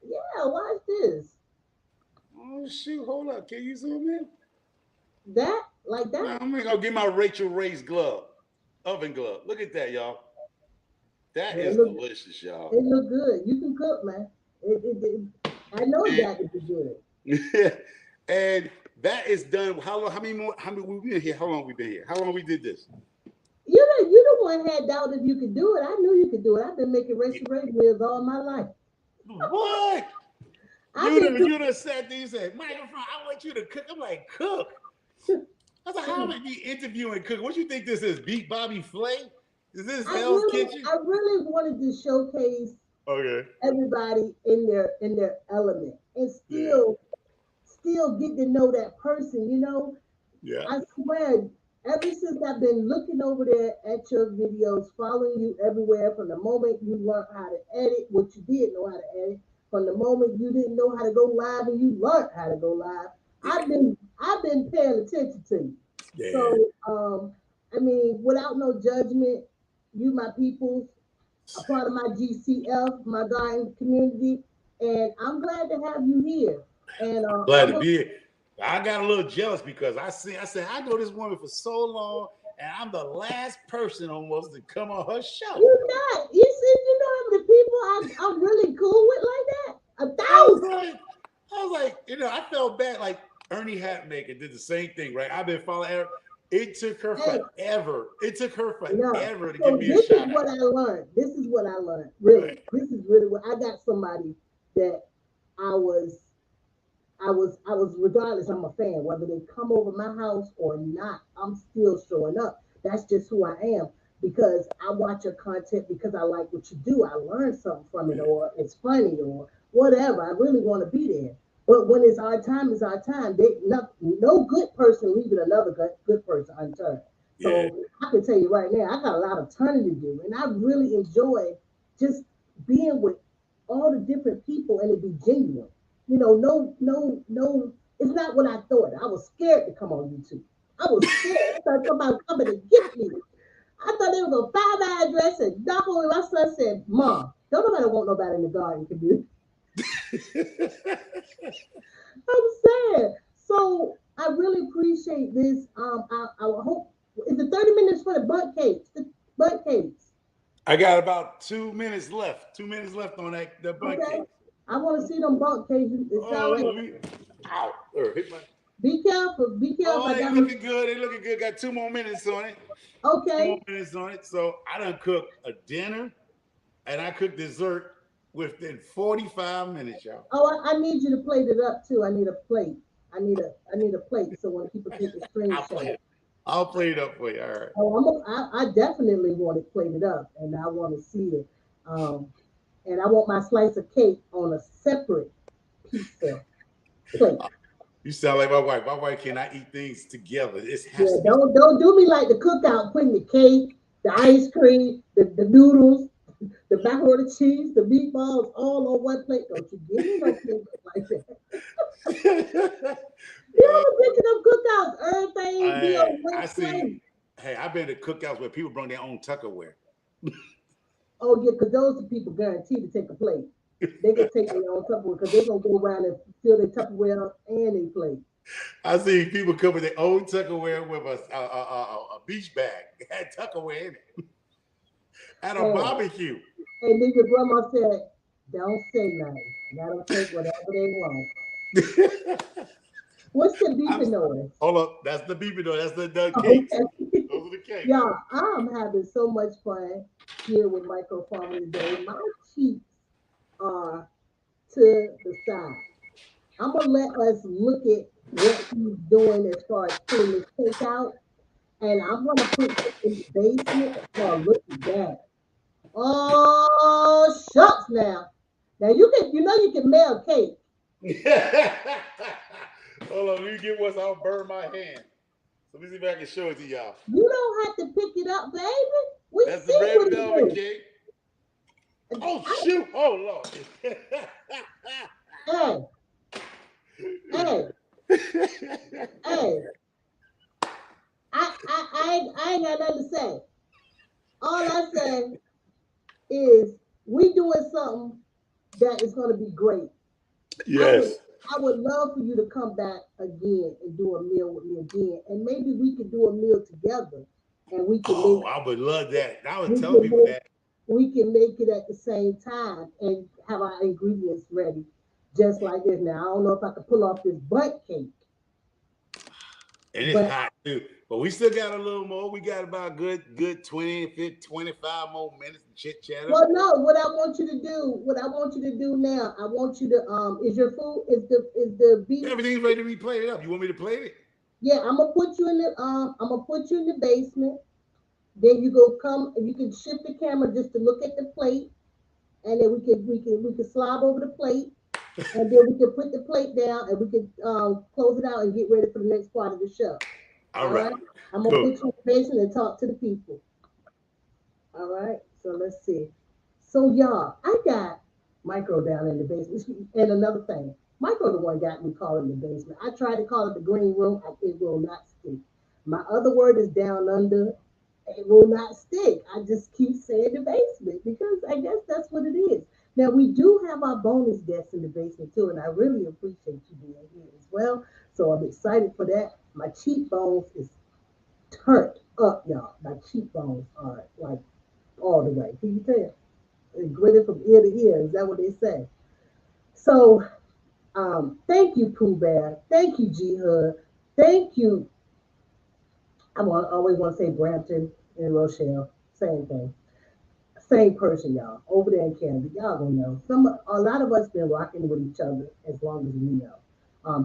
Yeah, watch this. Oh shoot! Hold up. Can you zoom in? That like that? I'm gonna go get my Rachel Ray's glove, oven glove. Look at that, y'all. That is delicious, y'all. It look good. You can cook, man. I know that is good. And that is done. How many we been here? How long we been here? How long we did this? You the one had doubt if you could do it. I knew you could do it. I've been making Rachel Ray meals all my life. What? You done sat there and said, microphone, I want you to cook. I'm like, cook. I was like, how am I be interviewing cook? What you think this is? Beat Bobby Flay? Is this Hell's Kitchen? I really wanted to showcase Okay. everybody in their element, and still get to know that person. Yeah. I swear, ever since I've been looking over there at your videos, following you everywhere, from the moment you learned how to edit, what you did know how to edit, from the moment you didn't know how to go live and you learned how to go live, I've been paying attention to you. Yeah. So I mean, without no judgment, you my peoples, a part of my GCF, my garden community, and I'm glad to have you here. And Glad I'm to a, be here. I got a little jealous because I said, I know this woman for so long, and I'm the last person almost to come on her show. you not. You see, you know how many people I'm really cool with like that? A I was thousand. like, I felt bad. Like Ernie Hatmaker did the same thing, right? I've been following her. It took her Hey, forever. It took her yeah. forever to give So me a this is shout what out. I learned. This is what I learned. Really, Right. this is really what I got. Somebody that I was I was regardless, I'm a fan. Whether they come over my house or not, I'm still showing up. That's just who I am, because I watch your content because I like what you do. I learn something from it, Yeah. or it's funny, or whatever. I really want to be there. But when it's our time. No good person leaving another good person unturned. Yeah. So I can tell you right now, I got a lot of turning to do, and I really enjoy just being with all the different people and it be genuine. No, no, no. It's not what I thought. I was scared to come on YouTube. I was scared. I thought somebody was coming to get me. I thought they were gonna find my address and knock on me. My son said, "Mom, don't nobody want nobody in the garden community." I'm saying. So I really appreciate this. I hope is it 30 minutes for the butt cakes. The butt cakes. I got about 2 minutes left. 2 minutes left on that the bun Okay. cake. I want to see them butt cakes. It Oh, sound like ow. Hit my. be careful. Be careful. Oh, I they got looking good. They looking good. Got 2 more minutes on it. 2 more okay. minutes on it. So I done cooked a dinner and I cooked dessert within 45 minutes, y'all. Oh, I need you to plate it up too. I need a plate. I need a plate so when people take the I'll play screenshot. it. I'll play it up for you. All right. Oh, I definitely want it plated up, and I want to see it. Um, and I want my slice of cake on a separate pizza plate. You sound like my wife. My wife cannot eat things together. It has Yeah, to be. don't do me like the cookout, putting the cake, the ice cream, the noodles, the macaroni and cheese, the meatballs all on one plate. Don't you give me no plate like that. You ever been to them cookouts? Everything be I on one I see. plate. Hey, I've been to cookouts where people bring their own Tupperware. Oh yeah, because those are people guaranteed to take a plate. They can take their own Tupperware because they're gonna go around and fill their Tupperware up and they plate. I see people come with their own Tupperware with a beach bag. It had Tupperware in it at a And barbecue. and then your grandma said, "Don't say nothing. Let them take whatever they want." What's the I'm beeping noise? hold up. That's the beeping though. That's the cakes. Okay. Those are the cakes. Yeah, I'm having so much fun here with microfarming today. My cheeks are to the side. I'm gonna let us look at what he's doing as far as pulling this cake out, and I'm gonna put this in the basement. Oh, look at that! Oh, shucks! Now you can mail cake. Hold on, let me get one so I don't burn my hand. So let me see if I can show it to y'all. You don't have to pick it up, baby. We That's the see red what it velvet is. cake. Oh shoot! Oh Lord! Hey, hey, hey! I ain't got nothing to say. All I say is we doing something that is going to be great. I would Yes. I would love for you to come back again and do a meal with me again, and maybe we could do a meal together, and Oh, I would love that. I was we telling can people make that. we can make it at the same time and have our ingredients ready, just like this. Now I don't know if I could pull off this butt cake, And it's but hot too. But we still got a little more. We got about good 20, 50, 25 more minutes of chit chatter. well, no. What I want you to do now, I want you to is your food is the beef. Everything's ready to be played up. You want me to play it? Yeah, I'm gonna put you in the basement. Then you go come and you can shift the camera just to look at the plate. and then we could slob over the plate, and then we could put the plate down, and we could close it out and get ready for the next part of the show. All All right. right, I'm gonna Cool. put you in the basement and talk to the people. All right, so let's see. So y'all, I got Micro down in the basement. And another thing, Micro the one got me calling the basement. I tried to call it the green room. It will not stick. My other word is down under. It will not stick. I just keep saying the basement because I guess that's what it is. Now we do have our bonus guests in the basement too, and I really appreciate you being here as well. So I'm excited for that. My cheekbones is turned up, y'all. My cheekbones are like all the way. Can you tell? It's gritted from ear to ear. Is that what they say? So, thank you, Pooh Bear. Thank you, G Hood. Thank you. Always want to say Brampton and Rochelle. Same thing. Same person, y'all. Over there in Canada. Y'all gonna know. A lot of us been rocking with each other as long as we know.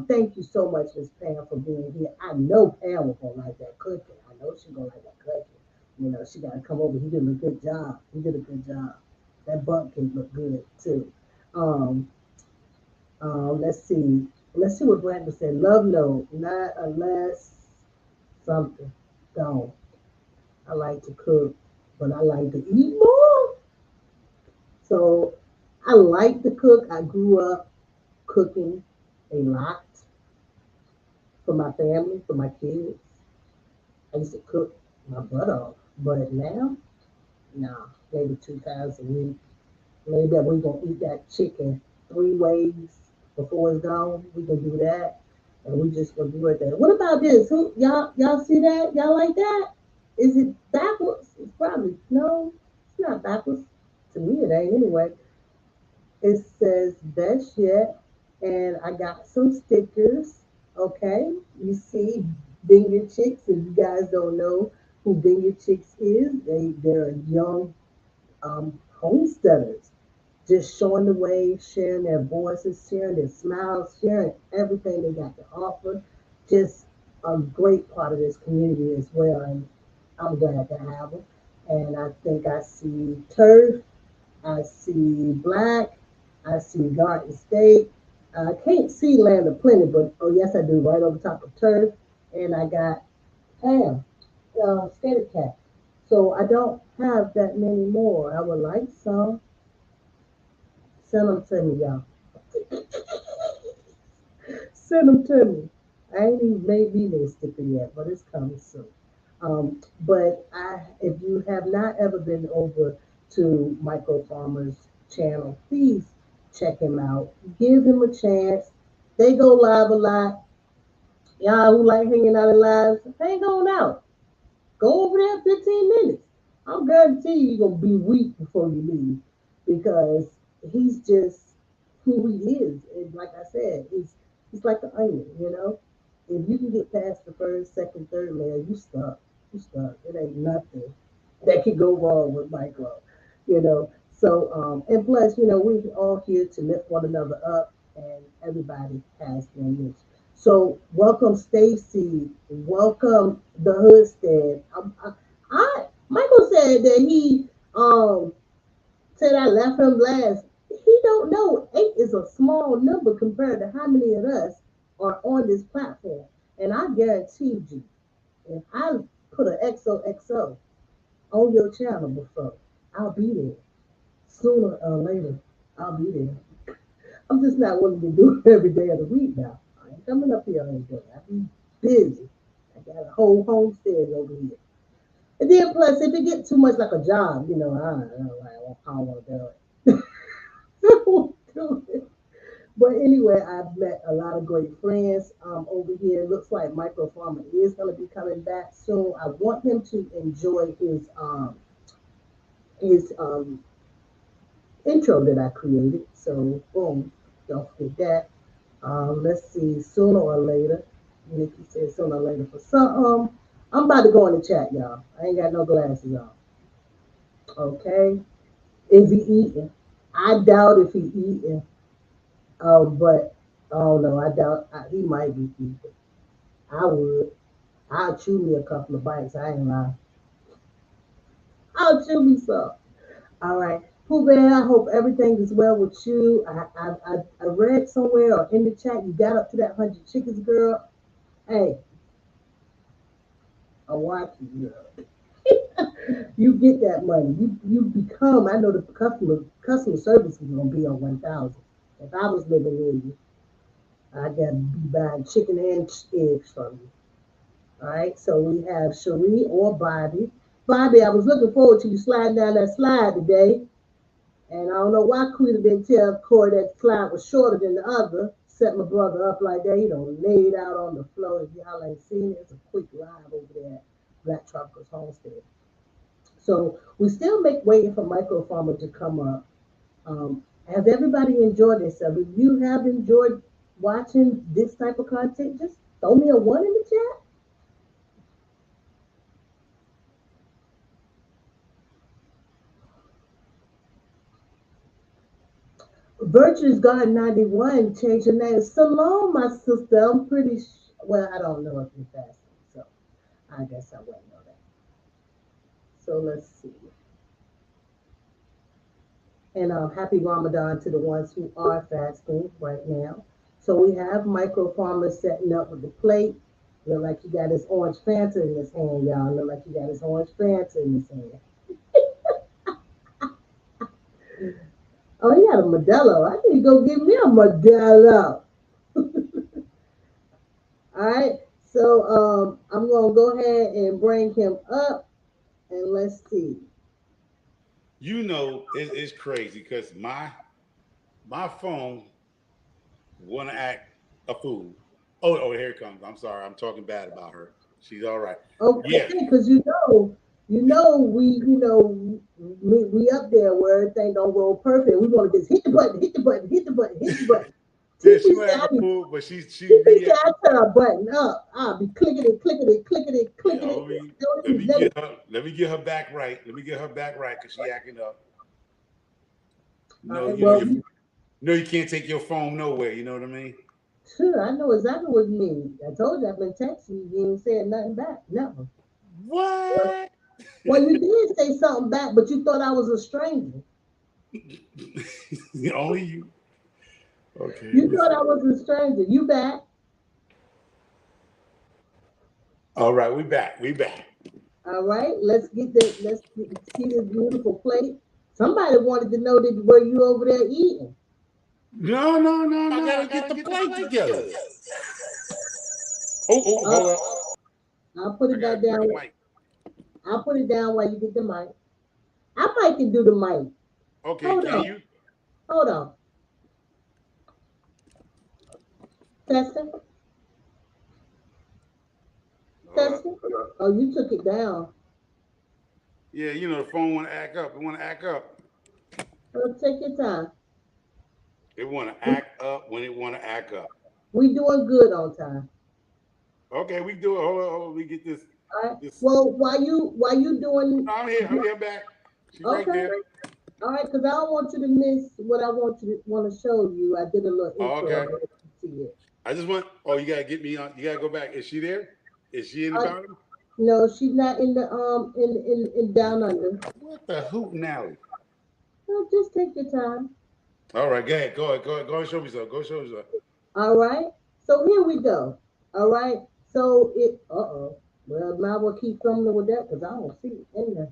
Thank you so much, Miss Pam, for being here. I know Pam was gonna like that cooking. I know she gonna like that cooking. She gotta come over. He did a good job. He did a good job. That butt cake looked good too. Um, let's see. Let's see what Brandon said. Love no, not unless something. Don't. I like to cook, but I like to eat more. So I like to cook. I grew up cooking a lot for my family, for my kids. I used to cook my butt off. But now, nah, maybe 2 times a week. Maybe we're gonna eat that chicken 3 ways before it's gone. We can do that. And we just gonna do it there. What about this? Y'all see that? Y'all like that? Is it backwards? It's probably no, it's not backwards. To me it ain't anyway. It says best yet, and I got some stickers. Okay, you see, Vineyard Chicks. If you guys don't know who Vineyard Chicks is, they're young homesteaders, just showing the way, sharing their voices, sharing their smiles, sharing everything they got to offer. Just a great part of this community as well, and I'm glad to have them. And I think I see Turf, I see Black, I see Garden State. I can't see Land of Plenty, but oh yes I do, right over top of Turf. And I got Pam, Skater Cat. So I don't have that many more. I would like some. Send them to me, y'all. Send them to me. I ain't even made me no sticker yet, but it's coming soon. If you have not ever been over to Micro Farmer's channel, please check him out. Give him a chance. They go live a lot. Y'all who like hanging out in lives, hang on out. Go over there 15 minutes. I'm guarantee you're gonna be weak before you leave because he's just who he is. And like I said, he's like the onion. If you can get past the first, second, third layer, you stuck. You stuck. It ain't nothing that could go wrong with micro. You know. So and plus, we're all here to lift one another up and everybody has their niche. So welcome Stacy, welcome the Hoodstead. Michael said that he said I left him last. He don't know 8 is a small number compared to how many of us are on this platform. And I guarantee you, if I put an XOXO on your channel before, I'll be there. Sooner or later, I'll be there. I'm just not willing to do it every day of the week now. I ain't coming up here every day. I be busy. I got a whole homestead over here. And then plus, if it get too much like a job, I don't want to do it. I won't do it. But anyway, I've met a lot of great friends over here. Looks like Micro Farmer is going to be coming back soon. I want him to enjoy his intro that I created. So boom, don't forget that. Let's see, sooner or later. Nikki said sooner or later for some. I'm about to go in the chat, y'all. I ain't got no glasses on. Okay. Is he eating? I doubt if he eating. But I don't know. I doubt he might be eating. I would. I'll chew me a couple of bites. I ain't lying. I'll chew me some. All right. Pooh Bear, I hope everything is well with you. I read somewhere or in the chat you got up to that 100 chickens, girl. Hey, I watch you, girl. You get that money. You become. I know the customer service is gonna be on 1,000. If I was living in you, I gotta be buying chicken and eggs from you. All right. So we have Cherie or Bobby. Bobby, I was looking forward to you sliding down that slide today. And I don't know why Quita didn't tell Corey that the slide was shorter than the other. Set my brother up like that. He don't laid out on the floor. If y'all ain't seen it, it's a quick ride over there at Black Tropical Homestead. So we still make waiting for Micro Farmer to come up. Has everybody enjoyed themselves? If you have enjoyed watching this type of content, just throw me a one in the chat. Virtue's Garden 91 changed her name. Salome, my sister. I'm pretty well, I don't know if you're fasting, so I guess I wouldn't know that. So let's see. And happy Ramadan to the ones who are fasting right now. So we have Micro Farmer setting up with the plate. Look like he got his orange Fanta in his hand, y'all. Look like he got his orange Fanta in his hand. Oh, he got a Modelo. I need to go get me a Modelo. All right. So I'm gonna go ahead and bring him up, and let's see. You know, it's crazy because my phone want to act a fool. Oh, here it comes. I'm sorry. I'm talking bad about her. She's all right. Okay, Yeah. because we up there where everything don't go perfect. We want to just hit the button, hit the button, hit the button, hit the button. Yeah, TP she might said, have a fool, but she TP said, react. I turn a button up. I'll be clicking it, clicking it, clicking it, Yeah, clicking it. let me get her back right. Let me get her back right because she acting up. All No, right, well, you can't take your phone nowhere. You know what I mean? sure, I know exactly what you mean. I told you I've been texting you. You ain't said nothing back. Never. What? Well, you did say something back, but you thought I was a stranger. Only you. Okay. You thought I was a stranger. You back. All right, we back. We back. All right. See this beautiful plate. Somebody wanted to know that were you over there eating. No. I gotta get the plate together. Oh, hold up. I'll put I it back gotta get down. the mic. I'll put it down while you get the mic. I might can do the mic. Okay, Hold can on. you? Hold on. Testing. Hold up. Testing. Oh, you took it down. Yeah, you know the phone want to act up. It want to act up. Well, take your time. It want to act up when it want to act up. We doing good on time. Okay, we do it. Hold on. We get this. All right. This. Well, while you doing No, I'm here. I'm here back. She's right okay. there. All right, because I don't want you to miss what I want to show you. I did a little Oh, intro. okay. To it. I just want. Oh, you gotta get me on. You gotta go back. Is she there? Is she in the Uh, bottom? no, she's not in the in down under. What the hoot now? No, just take your time. All right, go ahead. Go ahead. Go ahead. Go and show me something. Go show me something. All right. So here we go. All right. So it. Well, might well keep coming with that because I don't see it in there.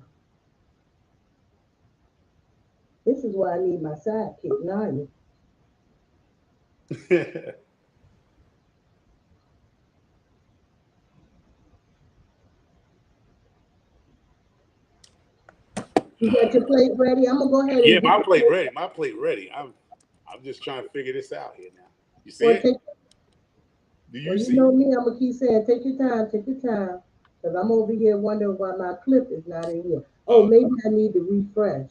This is why I need my sidekick, Nani. You got your plate ready? I'm gonna go ahead Yeah, and get my the plate plate. ready. My plate ready. I'm just trying to figure this out here now. You see Well, it? Do well, you you see know it? me. I'm gonna keep saying, take your time, because I'm over here wondering why my clip is not in here. Oh, Oh, maybe I need to refresh.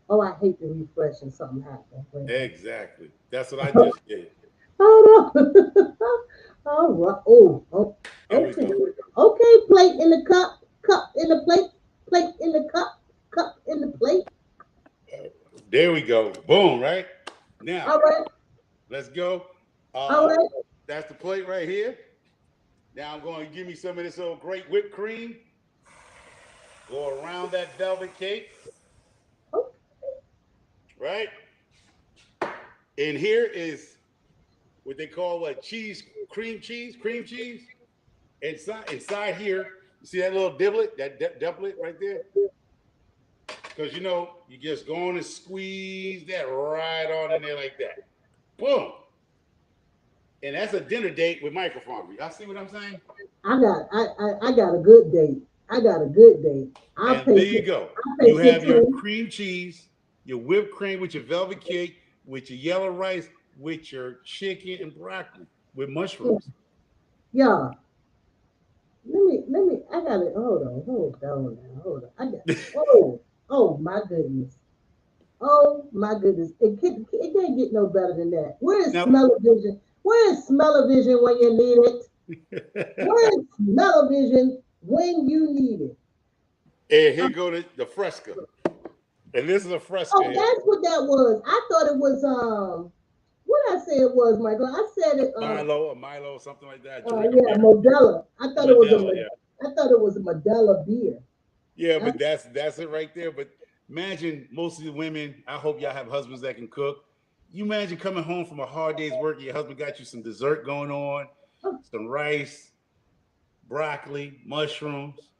Oh, I hate to refresh and something happens. exactly. That's what I just did. Hold on. All right. There we Okay. go. Okay, plate in the cup in the plate, plate in the cup in the plate. There we go. Boom, right? Now, All right. let's go. All right. That's the plate right here. Now I'm going to give me some of this old great whipped cream. Go around that velvet cake. Okay. right? And here is what they call what cheese, cream cheese. Inside here, you see that little diblet, doublet right there? Because you know, you just go on and squeeze that right on in there like that. Boom. And that's a dinner date with microfarm. Y'all see what I'm saying? I got a good date. I got a good date. I'll And pay. there you go. I'll pay You have your 15. cream cheese, your whipped cream with your velvet cake, with your yellow rice, with your chicken and broccoli, with mushrooms. Yeah. Let me. I got it. Hold on now. Hold on. I got. Oh my goodness. Oh my goodness. It can't get no better than that. Where is Now, smell-o-vision? Where is smell-o-vision when you need it? Where is smell-o-vision when you need it? and here go the fresca. And this is a fresca Oh, here. that's what that was. I thought it was what I say it was, Michael. I said it Milo, something like that. Jamaican yeah, beer. Modella. I thought it was Modelo, yeah. I thought it was a Modella beer. Yeah, I, but that's it right there. But imagine most of the women, I hope y'all have husbands that can cook. You imagine coming home from a hard day's work, your husband got you some dessert going on, some rice, broccoli, mushrooms.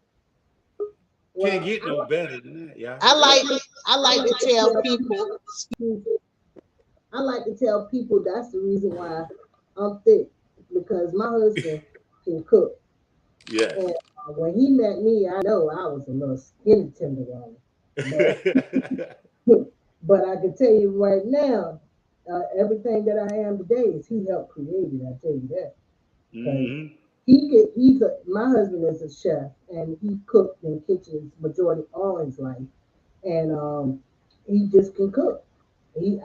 Can't well, get no better than that, y'all. I like to tell people. I like to tell people that's the reason why I'm thick because my husband can cook. Yes. And when he met me, I know I was a little skinny tenderoni, but but I can tell you right now, everything that I am today is he helped create it. I tell you that because hmm my husband is a chef and he cooked in kitchens majority all his life, and he just can cook. He's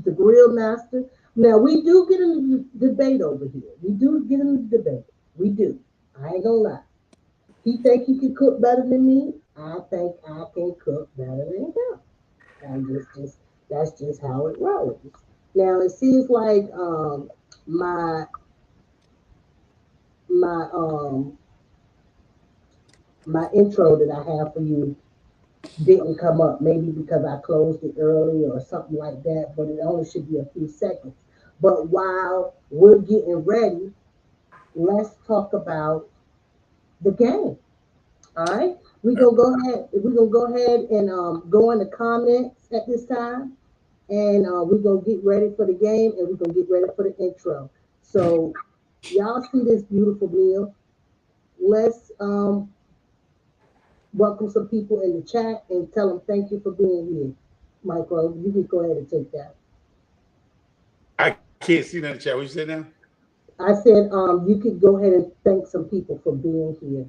the grill master. Now we do get in the debate over here. We do get in the debate. We do. I ain't gonna lie. He think he can cook better than me. I think I can cook better than him. And just that's just how it rolls. Now it seems like my my my intro that I have for you didn't come up. Maybe because I closed it early or something like that. But it only should be a few seconds. But while we're getting ready, let's talk about the game. All right, we're gonna go ahead. We're gonna go ahead and go in the comments at this time, and we're gonna get ready for the game, and we're gonna get ready for the intro. So y'all see this beautiful meal. Let's welcome some people in the chat and tell them thank you for being here. Michael, you can go ahead and take that. I can't see that in the chat. What you say now? I said you could go ahead and thank some people for being here.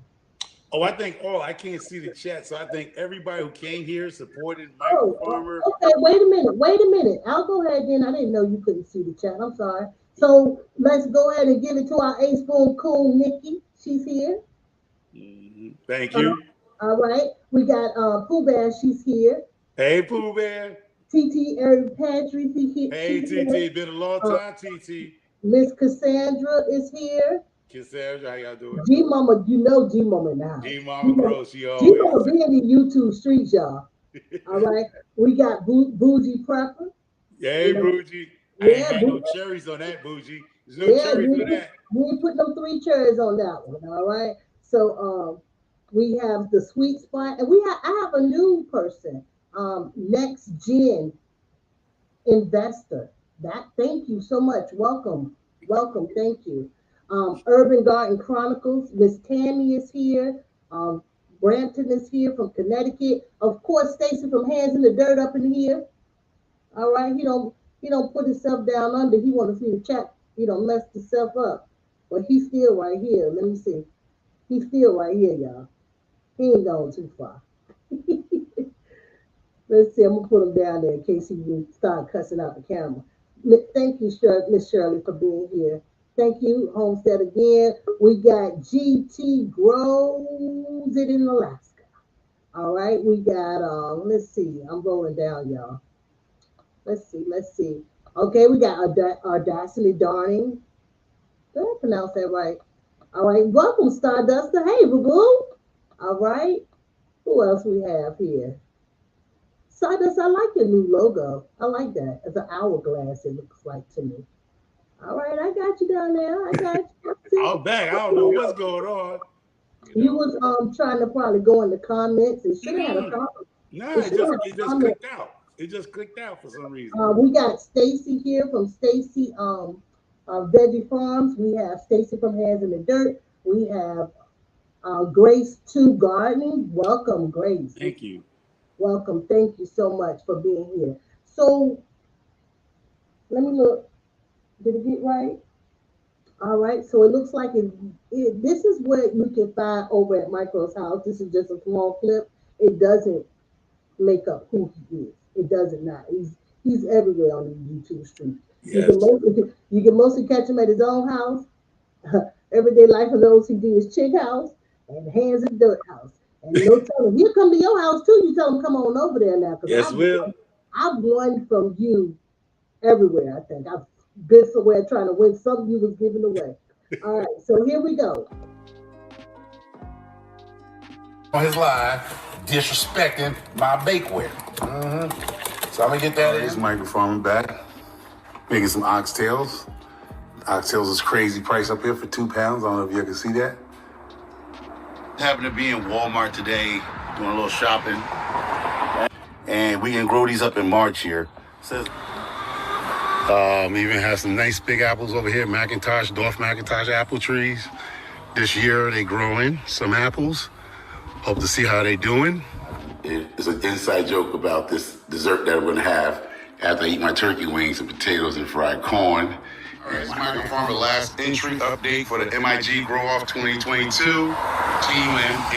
I can't see the chat. So I think everybody who came here supported Michael Oh, Farmer. okay. Wait a minute. Wait a minute. I'll go ahead then. I didn't know you couldn't see the chat. I'm sorry. So let's go ahead and give it to our A Spoon Cool Nikki. She's here. Thank Uh, you. all right. We got Pooh Bear. She's here. Hey, Pooh Bear. TT Eric Pantry. Hey, She's here. TT. Been a long Uh, time, TT. Miss Cassandra is here. Cassandra, how y'all doing? G Mama, you know G Mama now. G G Mama Mama, Pro, she G always. Mama be in the YouTube streets, y'all. All right. We got Bougie Prepper. Hey, You know, Bougie. I ain't yeah, had no cherries on that, Bougie. There's no yeah, cherries on that. we ain't put them three cherries on that one. All right. So we have the sweet spot, and I have a new person, next gen investor. That thank you so much. Welcome. Thank you. Urban Garden Chronicles. Miss Tammy is here. Um, Brampton is here from Connecticut. Of course, Stacy from Hands in the Dirt up in here. All right, he don't put himself down under. He want to see the chat. He don't mess himself up, but he's still right here. Let me see. He's still right here, y'all. He ain't going too far. Let's see. I'm gonna put him down there in case he will start cussing out the camera. Thank you, Miss Shirley, for being here. Thank you, Homestead again. We got GT grows it in Alaska. All right, we got let's see. I'm rolling down, y'all. Let's see. Okay, we got Audacity Darning. Did I pronounce that right? All right, welcome Stardust. Hey, boo boo. All right, who else we have here? Sardus, I like your new logo. I like that. It's an hourglass, it looks like to me. All right, I got you down there. I got you. I'm back. I don't know what's going on. You was trying to probably go in the comments. It should have had a comment. No, it just clicked out. It just clicked out for some reason. We got Stacy here from Stacy Veggie Farms. We have Stacy from Hands in the Dirt. We have Grace 2 Gardening. Welcome, Grace. Thank you. Welcome. Thank you so much for being here. So let me look. Did it get right? All right. So it looks like this is what you can find over at Micro's house. This is just a small clip. It doesn't make up who he is. It doesn't not. He's everywhere on the YouTube street. Yes. You can mostly catch him at his own house. Everyday Life of the OCD is Chick House and Hands in Dirt House. And no telling, he'll come to your house too. You tell him come on over there now. Yes, will. I've won from you everywhere. I think I've been somewhere trying to win something you was giving away. All right, so here we go. On his live, disrespecting my bakeware. So I'm gonna get that in. This microphone back. Making some oxtails. Oxtails is crazy price up here for £2. I don't know if you can see that. Happened to be in Walmart today, doing a little shopping. And we can grow these up in March here. Says even have some nice big apples over here, Dorf McIntosh apple trees. This year they growing some apples. Hope to see how they doing. It's an inside joke about this dessert that we're gonna have after I eat my turkey wings and potatoes and fried corn. All right, it's microphone for the last entry update for the MIG Grow Off 2022. Team and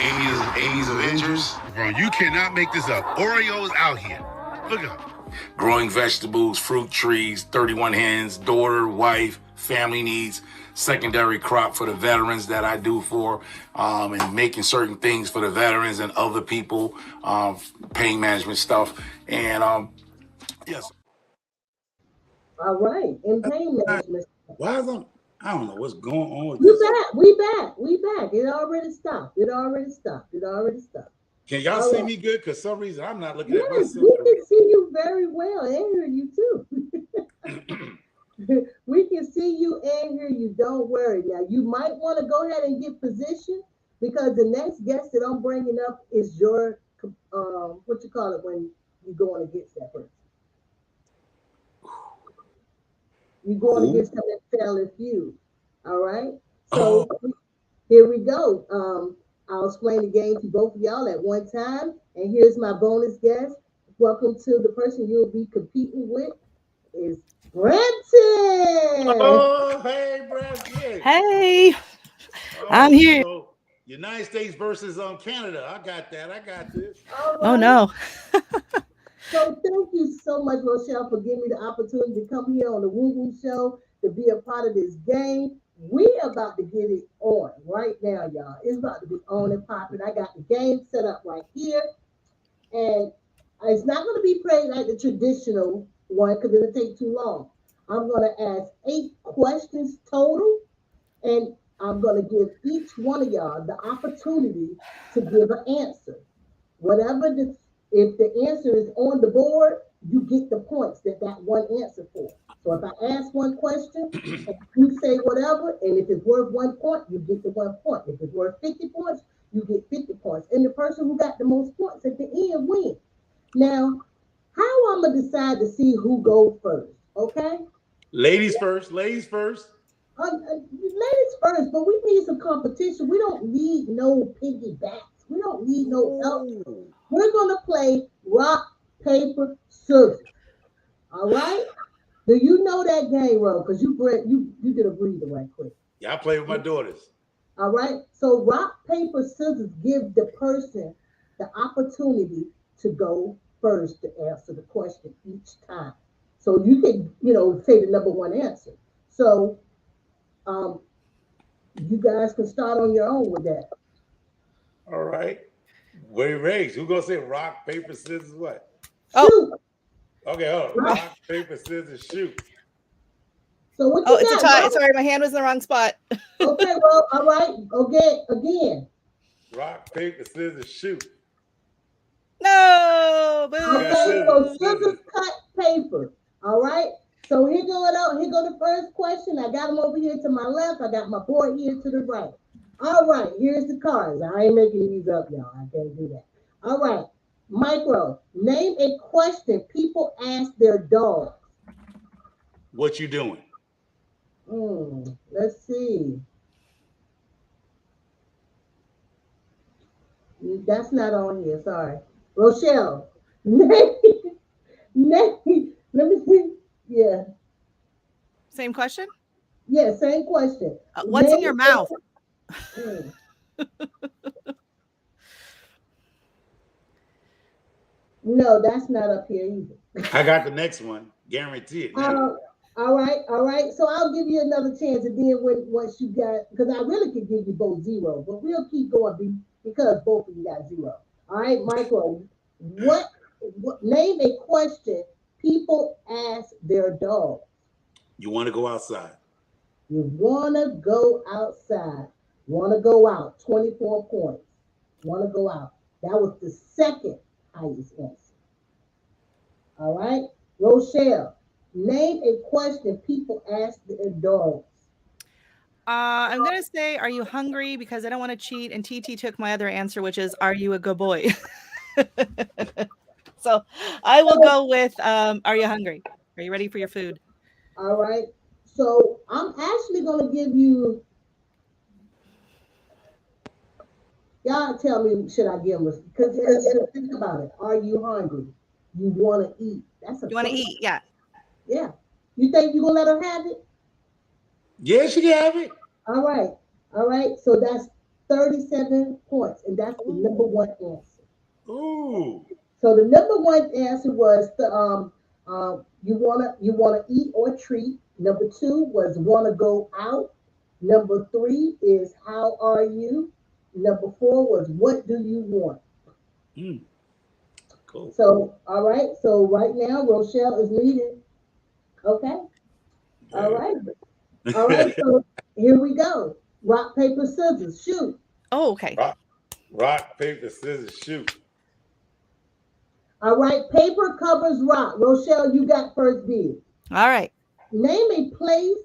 Amy's Avengers. Bro, you cannot make this up. Oreo's out here. Look at them. Growing vegetables, fruit trees, 31 hens, daughter, wife, family needs, secondary crop for the veterans that I do for, and making certain things for the veterans and other people, pain management stuff. And yes. All right, in pain management. Why is I don't know what's going on with We this. back. It already stopped. Can y'all see me good? Because some reason I'm not looking at Yes, myself. we can see you very well and hear you too. We can see you and hear you. Don't worry. Now, you might want to go ahead and get positioned because the next guest that I'm bringing up is your, what you call it when you go on against that person. You go on against them that fell in feud. All right. So here we go. I'll explain the game to both of y'all at one time. And here's my bonus guest. Welcome to the person you'll be competing with is Brenton. Oh, hey, Brenton. Hey, I'm here. So United States versus Canada. I got that. I got this. Right. Oh, no. So thank you so much, Rochelle, for giving me the opportunity to come here on the Woop Show to be a part of this game. We about to get it on right now, y'all. It's about to be on and popping. I got the game set up right here. And it's not going to be played like the traditional one because it'll take too long. I'm going to ask 8 questions total. And I'm going to give each one of y'all the opportunity to give an answer. If the answer is on the board, you get the points that one answer for. So if I ask one question, and you say whatever, and if it's worth 1 point, you get the 1 point. If it's worth 50 points, you get 50 points. And the person who got the most points at the end wins. Now, how I'm going to decide to see who goes first, okay? Ladies first. Ladies first, but we need some competition. We don't need no piggybacks. We don't need no help. We're going to play rock, paper, scissors. All right? Do you know that game, Ro? Because you did a breather right quick. Yeah, I play with my daughters. All right? So rock, paper, scissors give the person the opportunity to go first to answer the question each time. So you can, say the number one answer. So you guys can start on your own with that. All right. Wait, race. Who gonna say rock, paper, scissors, what? Shoot. Okay, hold on. Rock, paper, scissors, shoot. So what you it's got, a tie. Ro? Sorry, my hand was in the wrong spot. Okay, well, all right. Okay, again. Rock, paper, scissors, shoot. No, Okay, boo. so scissors cut paper. All right. So here go the first question. I got them over here to my left. I got my board here to the right. All right, here's the cards. I ain't making these up, y'all. I can't do that. All right. Micro, name a question people ask their dogs. What you doing? Let's see. That's not on here. Sorry. Rochelle, name, let me see. Yeah. Same question. Yeah, same question. What's in your mouth? No, that's not up here either. I got the next one. Guarantee it. All right. So I'll give you another chance, and then once you got, because I really could give you both zero, but we'll keep going because both of you got zero. All right, Michael, what name a question people ask their dog? You want to go outside? You want to go outside. Want to go out. 24 points. Want to go out. That was the second highest answer. All right, Rochelle, name a question people ask their dogs. I'm gonna say, "Are you hungry?" Because I don't want to cheat. And TT took my other answer, which is, "Are you a good boy?" So I will go with, "Are you hungry? Are you ready for your food?" All right. So I'm actually gonna give you. Y'all tell me, should I give them? Because think about it. Are you hungry? You want to eat? That's a. You want to eat? Yeah. Yeah. You think you're gonna let her have it? Yes, you can have it. All right. So that's 37 points, and that's the number one answer. Ooh. So the number one answer was you wanna eat or treat. Number two was wanna go out. Number three is how are you? Number four was what do you want? Cool. So all right. So right now Rochelle is leading. Okay. All right. All right. So here we go. Rock paper scissors shoot. Oh, okay. Rock paper scissors shoot. All right. Paper covers rock. Rochelle, you got first bid. All right. Name a place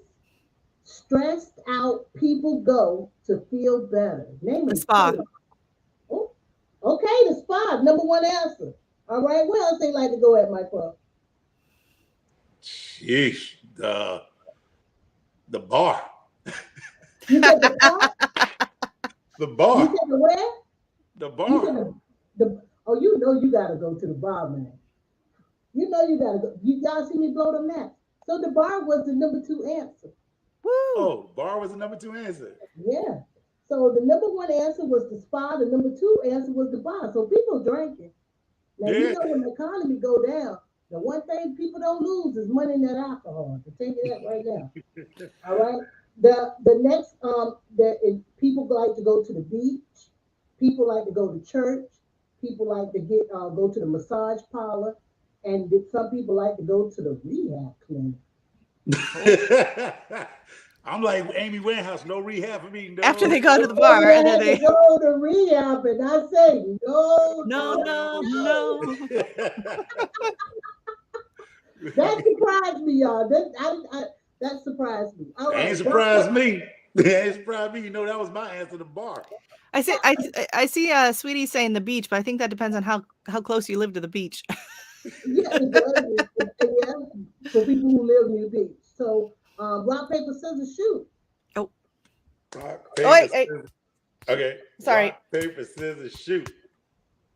stressed out people go to feel better. Name The a spa. place. Oh, okay, the spa. Number one answer. All right, where else they like to go at, Michael? Sheesh. The bar. You said the bar? The bar. You said the where? The bar. You said oh, you know you gotta go to the bar, man. You know you gotta go. Y'all see me blow the map. So the bar was the number two answer. Woo. Oh, bar was the number two answer. Yeah. So the number one answer was the spa. The number two answer was the bar. So people drinking. Now you know when the economy go down, the one thing people don't lose is money in that alcohol. I tell you that right now. All right. The next people like to go to the beach. People like to go to church. People like to go to the massage parlor, and some people like to go to the rehab clinic. I'm like Amy Winehouse, no rehab for me. No. After they go to the bar, and then they go to rehab, and I say no. That surprised me, y'all. That surprised me. All right, ain't surprised me. That ain't surprised me. You know, that was my answer to the bar. I see Sweetie saying the beach, but I think that depends on how close you live to the beach. Yeah, it does. Yeah, for people who live near the beach. So rock, paper, scissors, shoot. Oh. Rock, paper, wait. scissors. Okay. Sorry. Rock, paper, scissors, shoot.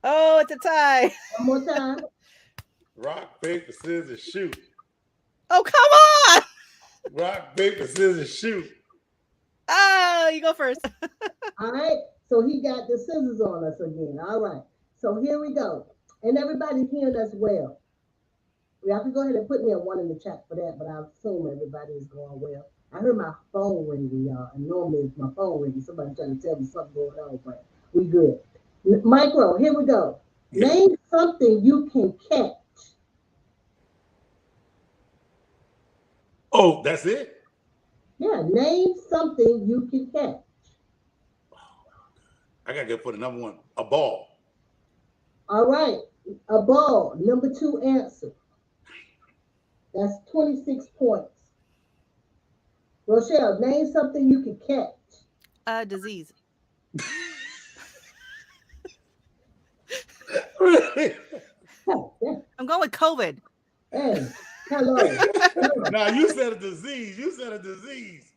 Oh, it's a tie. One more time. Rock, paper, scissors, shoot. Oh, come on. Rock, paper, scissors, shoot. Oh, you go first. All right. So he got the scissors on us again. All right. So here we go. And everybody's hearing us well. Y'all can go ahead and put me a one in the chat for that, but I assume everybody is going well. I heard my phone ringing, y'all. And normally it's my phone ringing. Somebody trying to tell me something going on, but we good. Micro, here we go. Yeah. Name something you can catch. Oh, that's it? Yeah, name something you can catch. I got to go for the number one, a ball. All right. A ball, number 2 answer. That's 26 points. Rochelle, name something you can catch. Disease. Really? I'm going with COVID. Hey, hello. Now you said a disease. You said a disease.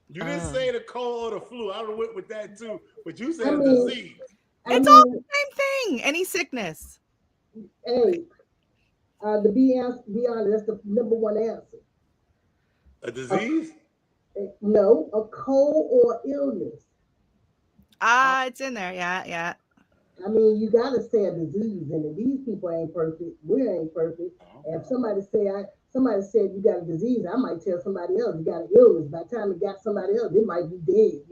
You didn't say the cold or the flu. I would have went with that too, but you said a disease. It's all the same thing. Any sickness. Hey, to be honest, that's the number 1 answer. A disease? No, a cold or illness. It's in there. Yeah. I mean, you gotta say a disease in it. These people ain't perfect. We ain't perfect. And if somebody said you got a disease, I might tell somebody else you got an illness. By the time it got somebody else, it might be dead.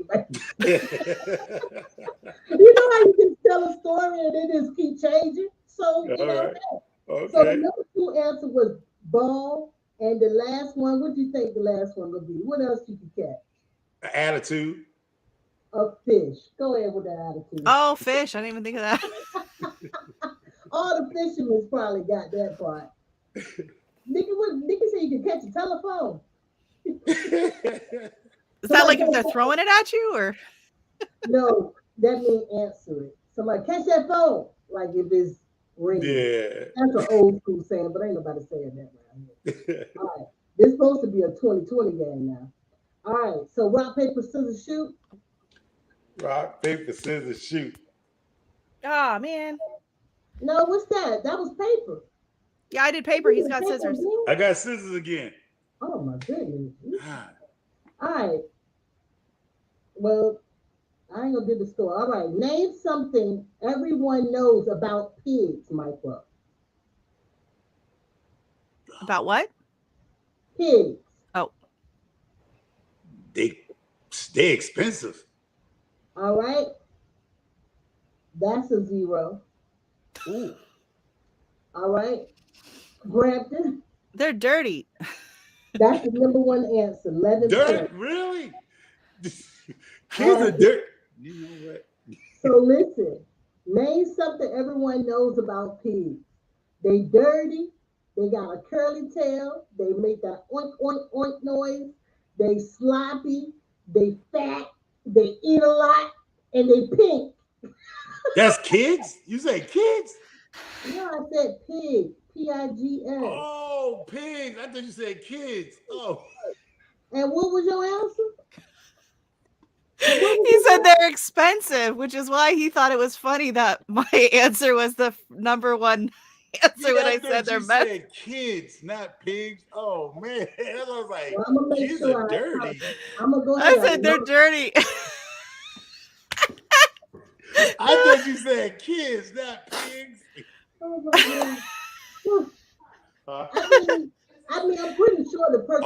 You know how you can tell a story and it just keep changing. So you know. Right. Okay. So the number 2 answer was ball, and the last one. What do you think the last one would be? What else you could catch? Attitude. A fish. Go ahead with that attitude. Oh, fish. I didn't even think of that. All the fishermen probably got that part. Nikki said you can catch a telephone. Is that like if they're throwing it at you or? No, that means answer it. Somebody catch that phone. Like if it's ringing. Yeah. That's an old school saying, but ain't nobody saying that around here. All right. This is supposed to be a 2020 game now. All right. So rock, paper, scissors, shoot. Rock, paper, scissors, shoot. Oh, man. No, what's that? That was paper. Yeah, I did paper. He's got scissors. I got scissors again. Oh, my goodness. All right. Well, I ain't going to do the score. All right. Name something everyone knows about pigs, Michael. About what? Pigs. Oh. They're expensive. All right. That's a 0. Ooh. All right. Brampton. They're dirty. That's the number 1 answer. 11 Dirt? points. Really? Kids are dirt. You know what? So listen. Name something everyone knows about pigs. They dirty. They got a curly tail. They make that oink, oink, oink noise. They sloppy. They fat. They eat a lot. And they pink. That's kids? You say kids? No, I said pig. P-I-G-S. Oh, pigs. I thought you said kids. Oh. And what was your answer? He said they're expensive, which is why he thought it was funny that my answer was the number 1 answer when I said they're messed. Said kids, not pigs. Oh man, I was like, well, I'm gonna make kids sure are dirty. I'm gonna go ahead. I said they're dirty. I thought you said kids, not pigs. Oh my God. I mean, I'm pretty sure the person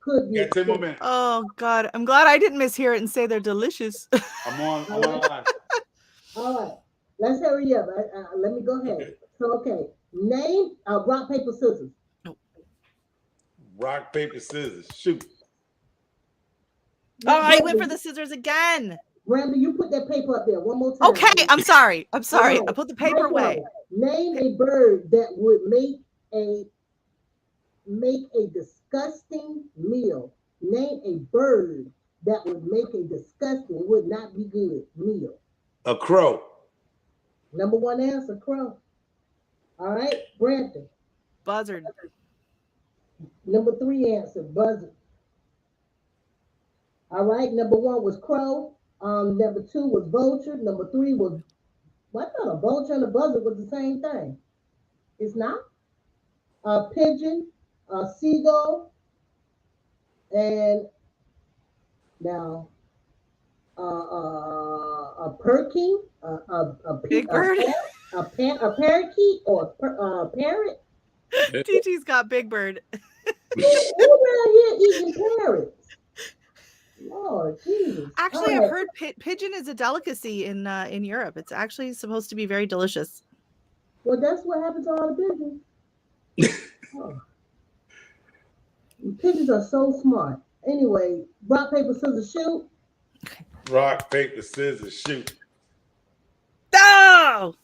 could be. 10 more minutes. Oh God, I'm glad I didn't mishear it and say they're delicious. I'm on line. All right, let's hurry up. Let me go ahead. So, okay, name rock, paper, scissors. Rock, paper, scissors, shoot. Oh, I went for the scissors again. Randy, you put that paper up there one more time. Okay, I'm sorry. Right. I put the paper away. Name a bird that would make a disgusting meal. Name a bird that would make a disgusting, would not be good meal. A crow. Number 1 answer, crow. All right, Brampton. Buzzard. Number 3 answer, buzzard. All right, number 1 was crow. Number 2 was vulture. Number 3 was, well, I thought a vulture and a buzzard was the same thing. It's not. A pigeon, a seagull, and now a perky, a big bird, a parakeet, or a parrot. TT's got big bird. Who around here eating parrots? Lord Jesus. Actually, I've heard pigeon is a delicacy in Europe. It's actually supposed to be very delicious. Well, that's what happens to all the pigeons. Oh. Pigeons are so smart. Anyway, rock, paper, scissors, shoot. Rock, paper, scissors, shoot. Oh!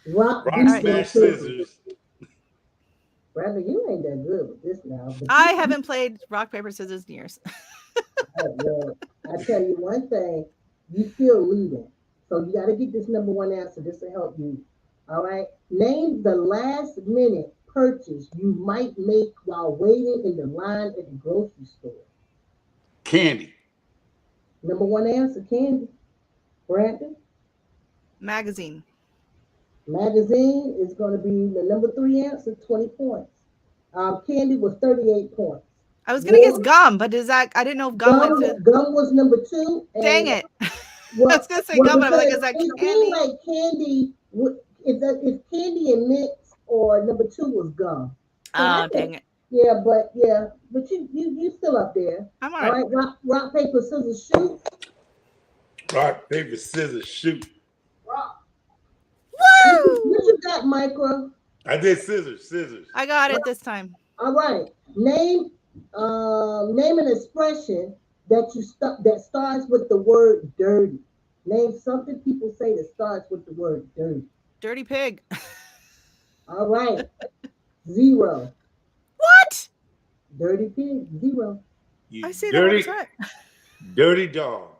Rock, Rock, paper, smash, scissors. scissors. Brother, you ain't that good with this now. But I haven't played rock, paper, scissors in years. well, I tell you one thing, you still leading. So you got to get this number one answer. This will help you. All right. Name the last minute purchase you might make while waiting in the line at the grocery store. Candy. Number one answer, candy. Brandon? Magazine. Magazine is going to be the number three answer, 20 points. Candy was 38 points. I was gonna guess gum, but is that I didn't know if gum went to. Gum was number two. Dang it! Well, I was gonna say gum, but I'm like, is that it candy? seemed like candy. If candy and mix, or number two was gum. So Oh, dang it! Yeah, but you still up there. I'm All right. Rock, paper, scissors, shoot. Rock, paper, scissors, shoot. Rock. Woo! What you got, Micro? I did scissors. I got it this time. All right. Name an expression that starts with the word dirty. Name something people say that starts with the word dirty. Dirty pig. All right. 0. What? Dirty pig. 0. I see that all the time. Dirty dog.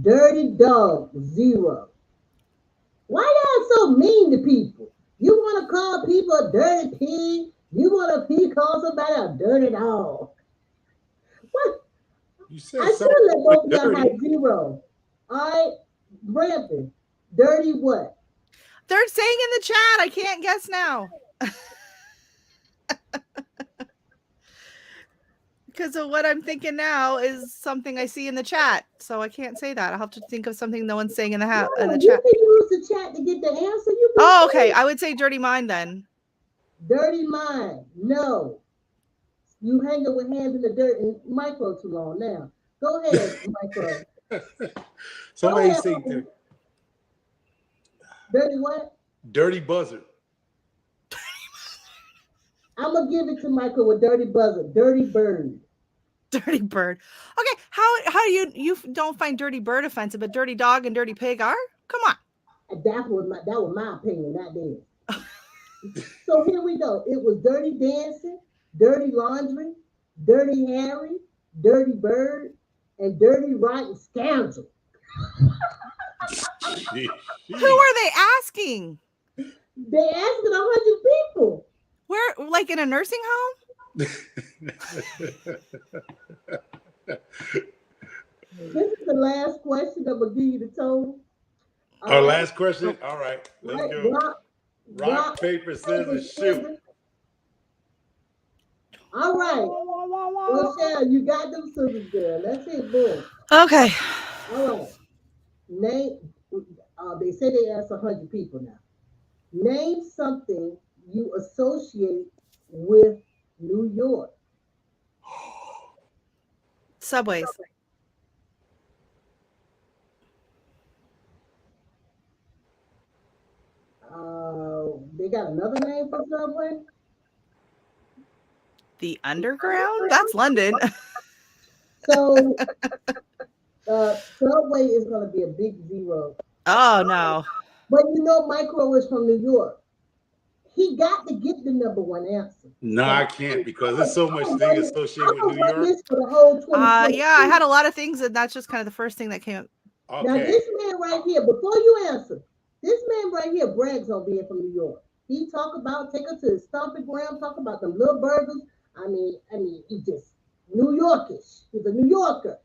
Dirty dog. 0. Why y'all so mean to people? You want to call people a dirty pig? You want to call somebody a dirty dog? What? You said I should let both of y'all have 0. All right, Brandon. Dirty what? They're saying in the chat. I can't guess now. Because of what I'm thinking now is something I see in the chat. So I can't say that. I'll have to think of something no one's saying in the chat. You can use the chat to get the answer. Oh, okay. I would say dirty mind then. Dirty mind. No. You hanging with hands in the dirt and Micro too long now. Go ahead, Micro. Somebody say dirty. Dirty what? Dirty buzzard. I'm going to give it to Michael with dirty buzzard. Dirty bird. Dirty bird. Okay, how you don't find dirty bird offensive, but dirty dog and dirty pig are? Come on. That was my opinion, not theirs. So here we go. It was dirty dancing, dirty laundry, dirty Harry, dirty bird, and dirty rotten scoundrel. Who are they asking? They asking 100 people. Where, like in a nursing home? This is the last question. I'm gonna give you the total. Our last question. All right, let's go. Rock, paper, scissors, shoot. All right. Rochelle, you got them scissors there. Let's hit boom. Okay. All right. Name. They say they asked 100 people now. Name something you associate with New York. Subways. They got another name for Subway? The Underground? That's London. So Subway is going to be a big 0. Oh, no. But you know Micro is from New York. He got to get the number one answer. No, I can't because there's so much thing associated with New York. For the whole yeah, I had a lot of things, and that's just kind of the first thing that came up. Okay. Now, this man right here, before you answer, this man right here brags on being from New York. He talk about, take her to his stomping ground, talk about them little burgers. I mean, he just New Yorkish. He's a New Yorker.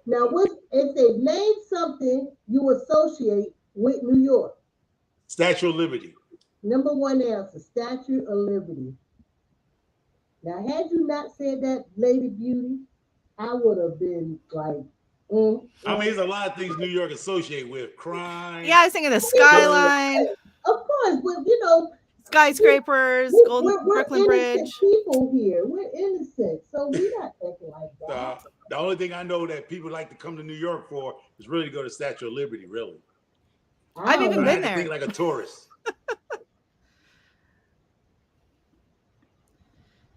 Now, it says, name something you associate with New York. Statue of Liberty. Number one answer, Statue of Liberty. Now, had you not said that, Lady Beauty, I would have been like, I mean, there's a lot of things New York associate with crime. Yeah, I was thinking the skyline. Of course, but you know, skyscrapers, Brooklyn Bridge. People here, we're innocent, so we're not acting like that. The only thing I know that people like to come to New York for is really to go to Statue of Liberty. Really, I've even been there. Think like a tourist.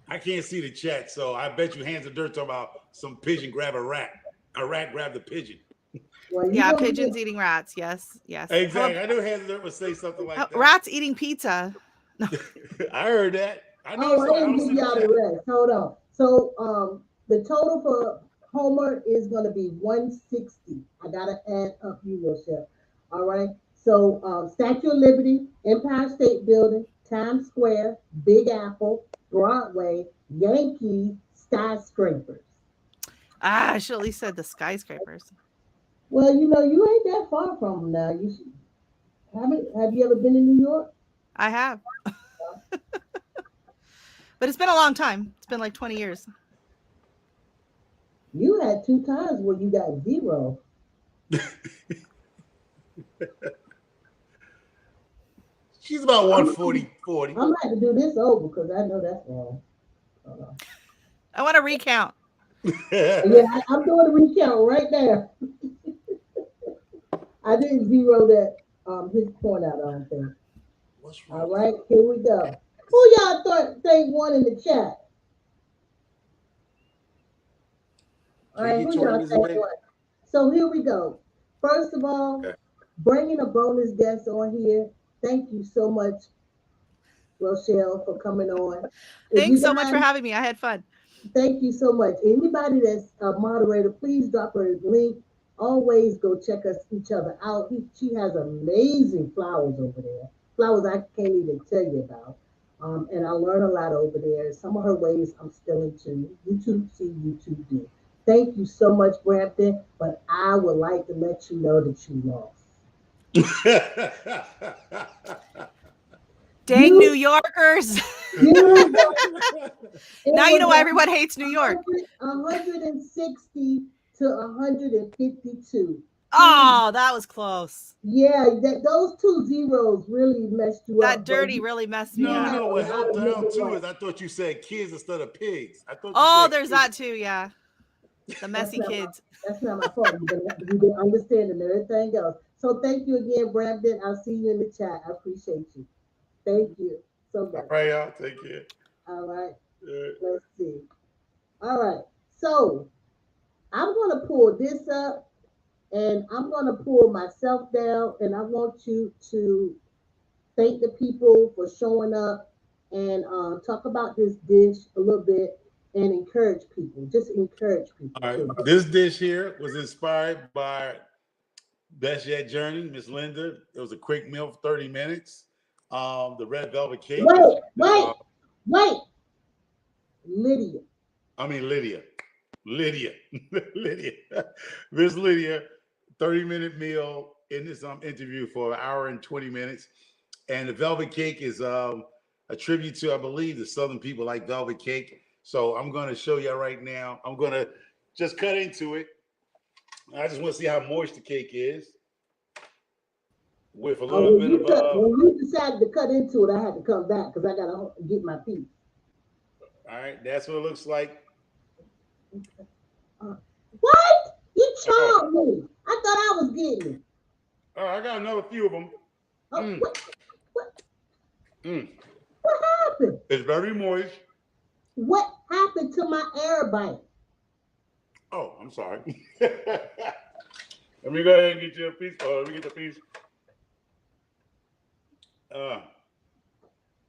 I can't see the chat, so I bet you hands of dirt talking about some pigeon grab a rat. A rat grab the pigeon. Well, Yeah, pigeons eating rats. Yes, yes. Exactly. I knew Heather would say something like that. Rats eating pizza. I heard that. I know. Oh, I didn't give y'all the rest. Hold on. So the total for Homer is gonna be 160. I gotta add up you, Rochelle. All right. So Statue of Liberty, Empire State Building, Times Square, Big Apple, Broadway, Yankee, skyscrapers. I should at least said the skyscrapers. Well, you know, you ain't that far from them now. You should, have you ever been in New York? I have. But it's been a long time. It's been like 20 years. You had 2 times where you got 0. She's about 140, 40. I'm gonna have to do this over because I know that's wrong. I want to recount. Yeah, I'm doing a recount right there. I didn't zero that his point out, I don't think. What's wrong? All right, here we go. Who y'all think won in the chat? All right, who y'all think won? So here we go. First of all, bringing a bonus guest on here. Thank you so much, Rochelle, for coming on. Thanks so much for having me. I had fun. Thank you so much. Anybody that's a moderator, please drop her a link. Always go check each other out. She has amazing flowers over there. Flowers I can't even tell you about. And I learn a lot over there. Some of her ways I'm still into. YouTube see, YouTube do. Thank you so much, Brampton. But I would like to let you know that you lost. Dang New Yorkers. Now you know why everyone hates New York. 160 to 152. Oh, that was close. Yeah, those 2 zeros really messed you up. That dirty really messed me up. No, what helped out too is I thought you said kids instead of pigs. I thought there's that too, yeah. The messy kids. That's not my fault. You didn't understand and everything else. So thank you again, Brandon. I'll see you in the chat. I appreciate you. Thank you so much. All right, y'all. Take care. All right. Let's see. All right. So I'm going to pull this up and I'm going to pull myself down, and I want you to thank the people for showing up and talk about this dish a little bit and encourage people. Just encourage people. All right. This dish here was inspired by Bestyet Journey, Miss Linda. It was a quick meal for 30 minutes. The red velvet cake. Wait. Lydia. Lydia. Miss Lydia, 30-minute meal in this interview for 1 hour and 20 minutes. And the velvet cake is a tribute to, I believe, the Southern people like velvet cake. So I'm going to show you right now. I'm going to just cut into it. I just want to see how moist the cake is. With a little bit of when you decided to cut into it, I had to come back because I got to get my piece. All right, that's what it looks like. What? You charmed me. I thought I was getting it. Oh, I got another few of them. What happened? It's very moist. What happened to my air bite? Oh, I'm sorry. Let me go ahead and get you a piece. Let me get the piece. And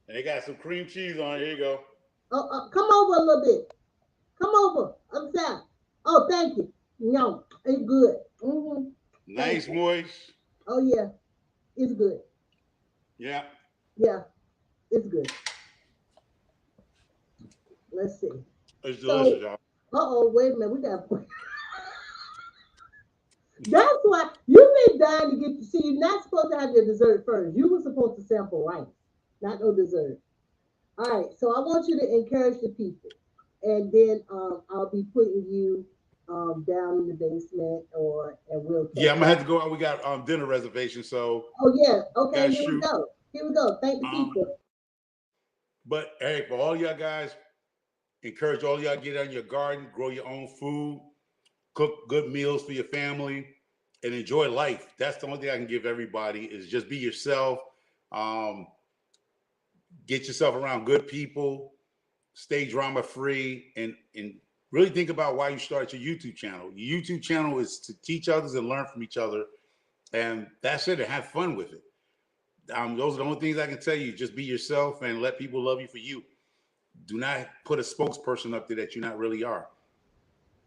they got some cream cheese on it. Here you go. Come over a little bit. Come over. Other side. Oh, thank you. No, it's good. Mm-hmm. Nice, moist. Oh, yeah. It's good. Yeah. Yeah, it's good. Let's see. It's delicious, y'all. Wait a minute. We got to That's why you've been dying to get to see. You're not supposed to have your dessert first. You were supposed to sample rice, not no dessert. All right, so I want you to encourage the people, and then I'll be putting you down in the basement, and we'll. Yeah, I'm gonna have to go out. We got dinner reservations, so. Oh yeah, okay. Here we go. Here we go. Thank the people. But hey, for all y'all guys, encourage all y'all get out in your garden, grow your own food. Cook good meals for your family and enjoy life. That's the only thing I can give everybody is just be yourself. Get yourself around good people, stay drama free, and really think about why you started your YouTube channel. Your YouTube channel is to teach others and learn from each other. And that's it, and have fun with it. Those are the only things I can tell you. Just be yourself and let people love you for you. Do not put a spokesperson up there that you not really are.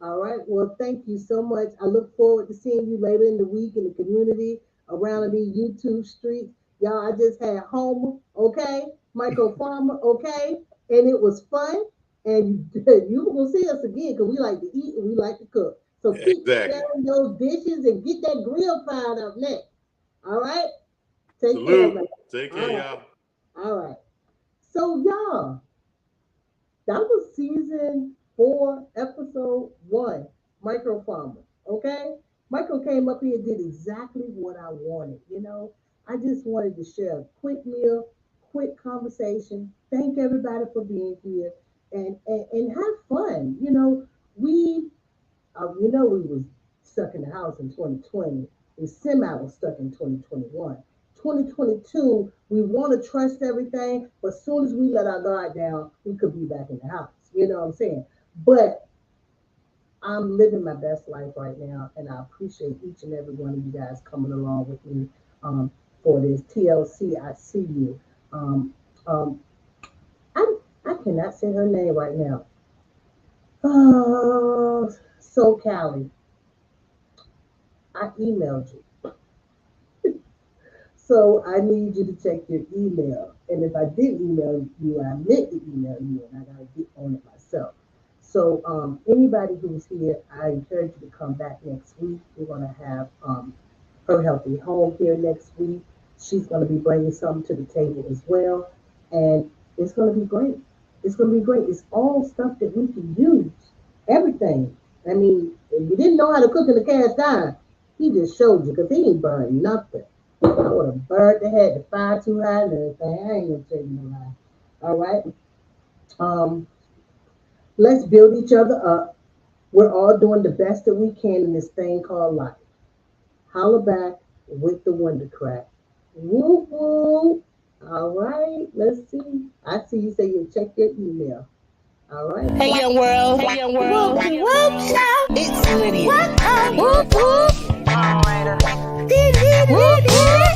All right. Well, thank you so much. I look forward to seeing you later in the week in the community around the YouTube streets. Y'all, I just had Homer, okay? Michael Farmer, okay? And it was fun. And you will see us again because we like to eat and we like to cook. So keep sharing those dishes and get that grill fired up next. All right? Take care, man. Take care, y'all. All right. So, y'all, that was season 4, episode 1, Micro Farmer. Okay? Michael came up here and did exactly what I wanted. You know, I just wanted to share a quick meal, quick conversation. Thank everybody for being here and have fun. You know, we was stuck in the house in 2020. We was stuck in 2021. 2022, we want to trust everything, but as soon as we let our guard down, we could be back in the house. You know what I'm saying? But I'm living my best life right now, and I appreciate each and every one of you guys coming along with me for this TLC. I see you. I cannot say her name right now. So Callie, I emailed you. So I need you to check your email. And if I did email you, I meant to email you, and I gotta get on it myself. So anybody who's here, I encourage you to come back next week. We're gonna have Her Healthy Home here next week. She's gonna be bringing something to the table as well, and it's gonna be great. It's gonna be great. It's all stuff that we can use. Everything. I mean, if you didn't know how to cook in the cast iron, he just showed you because he ain't burned nothing. I would have burned the head, the fire too high and everything. I ain't gonna tell you no lie. All right. Let's build each other up. We're all doing the best that we can in this thing called life. Holla back with the Wonder Crack. Woo woo. All right. Let's see. I see you say you check your email. All right. Hey, YoungWorld. Hey, YoungWorld. It's Lydia. Whoop, whoop. Whoop, whoop.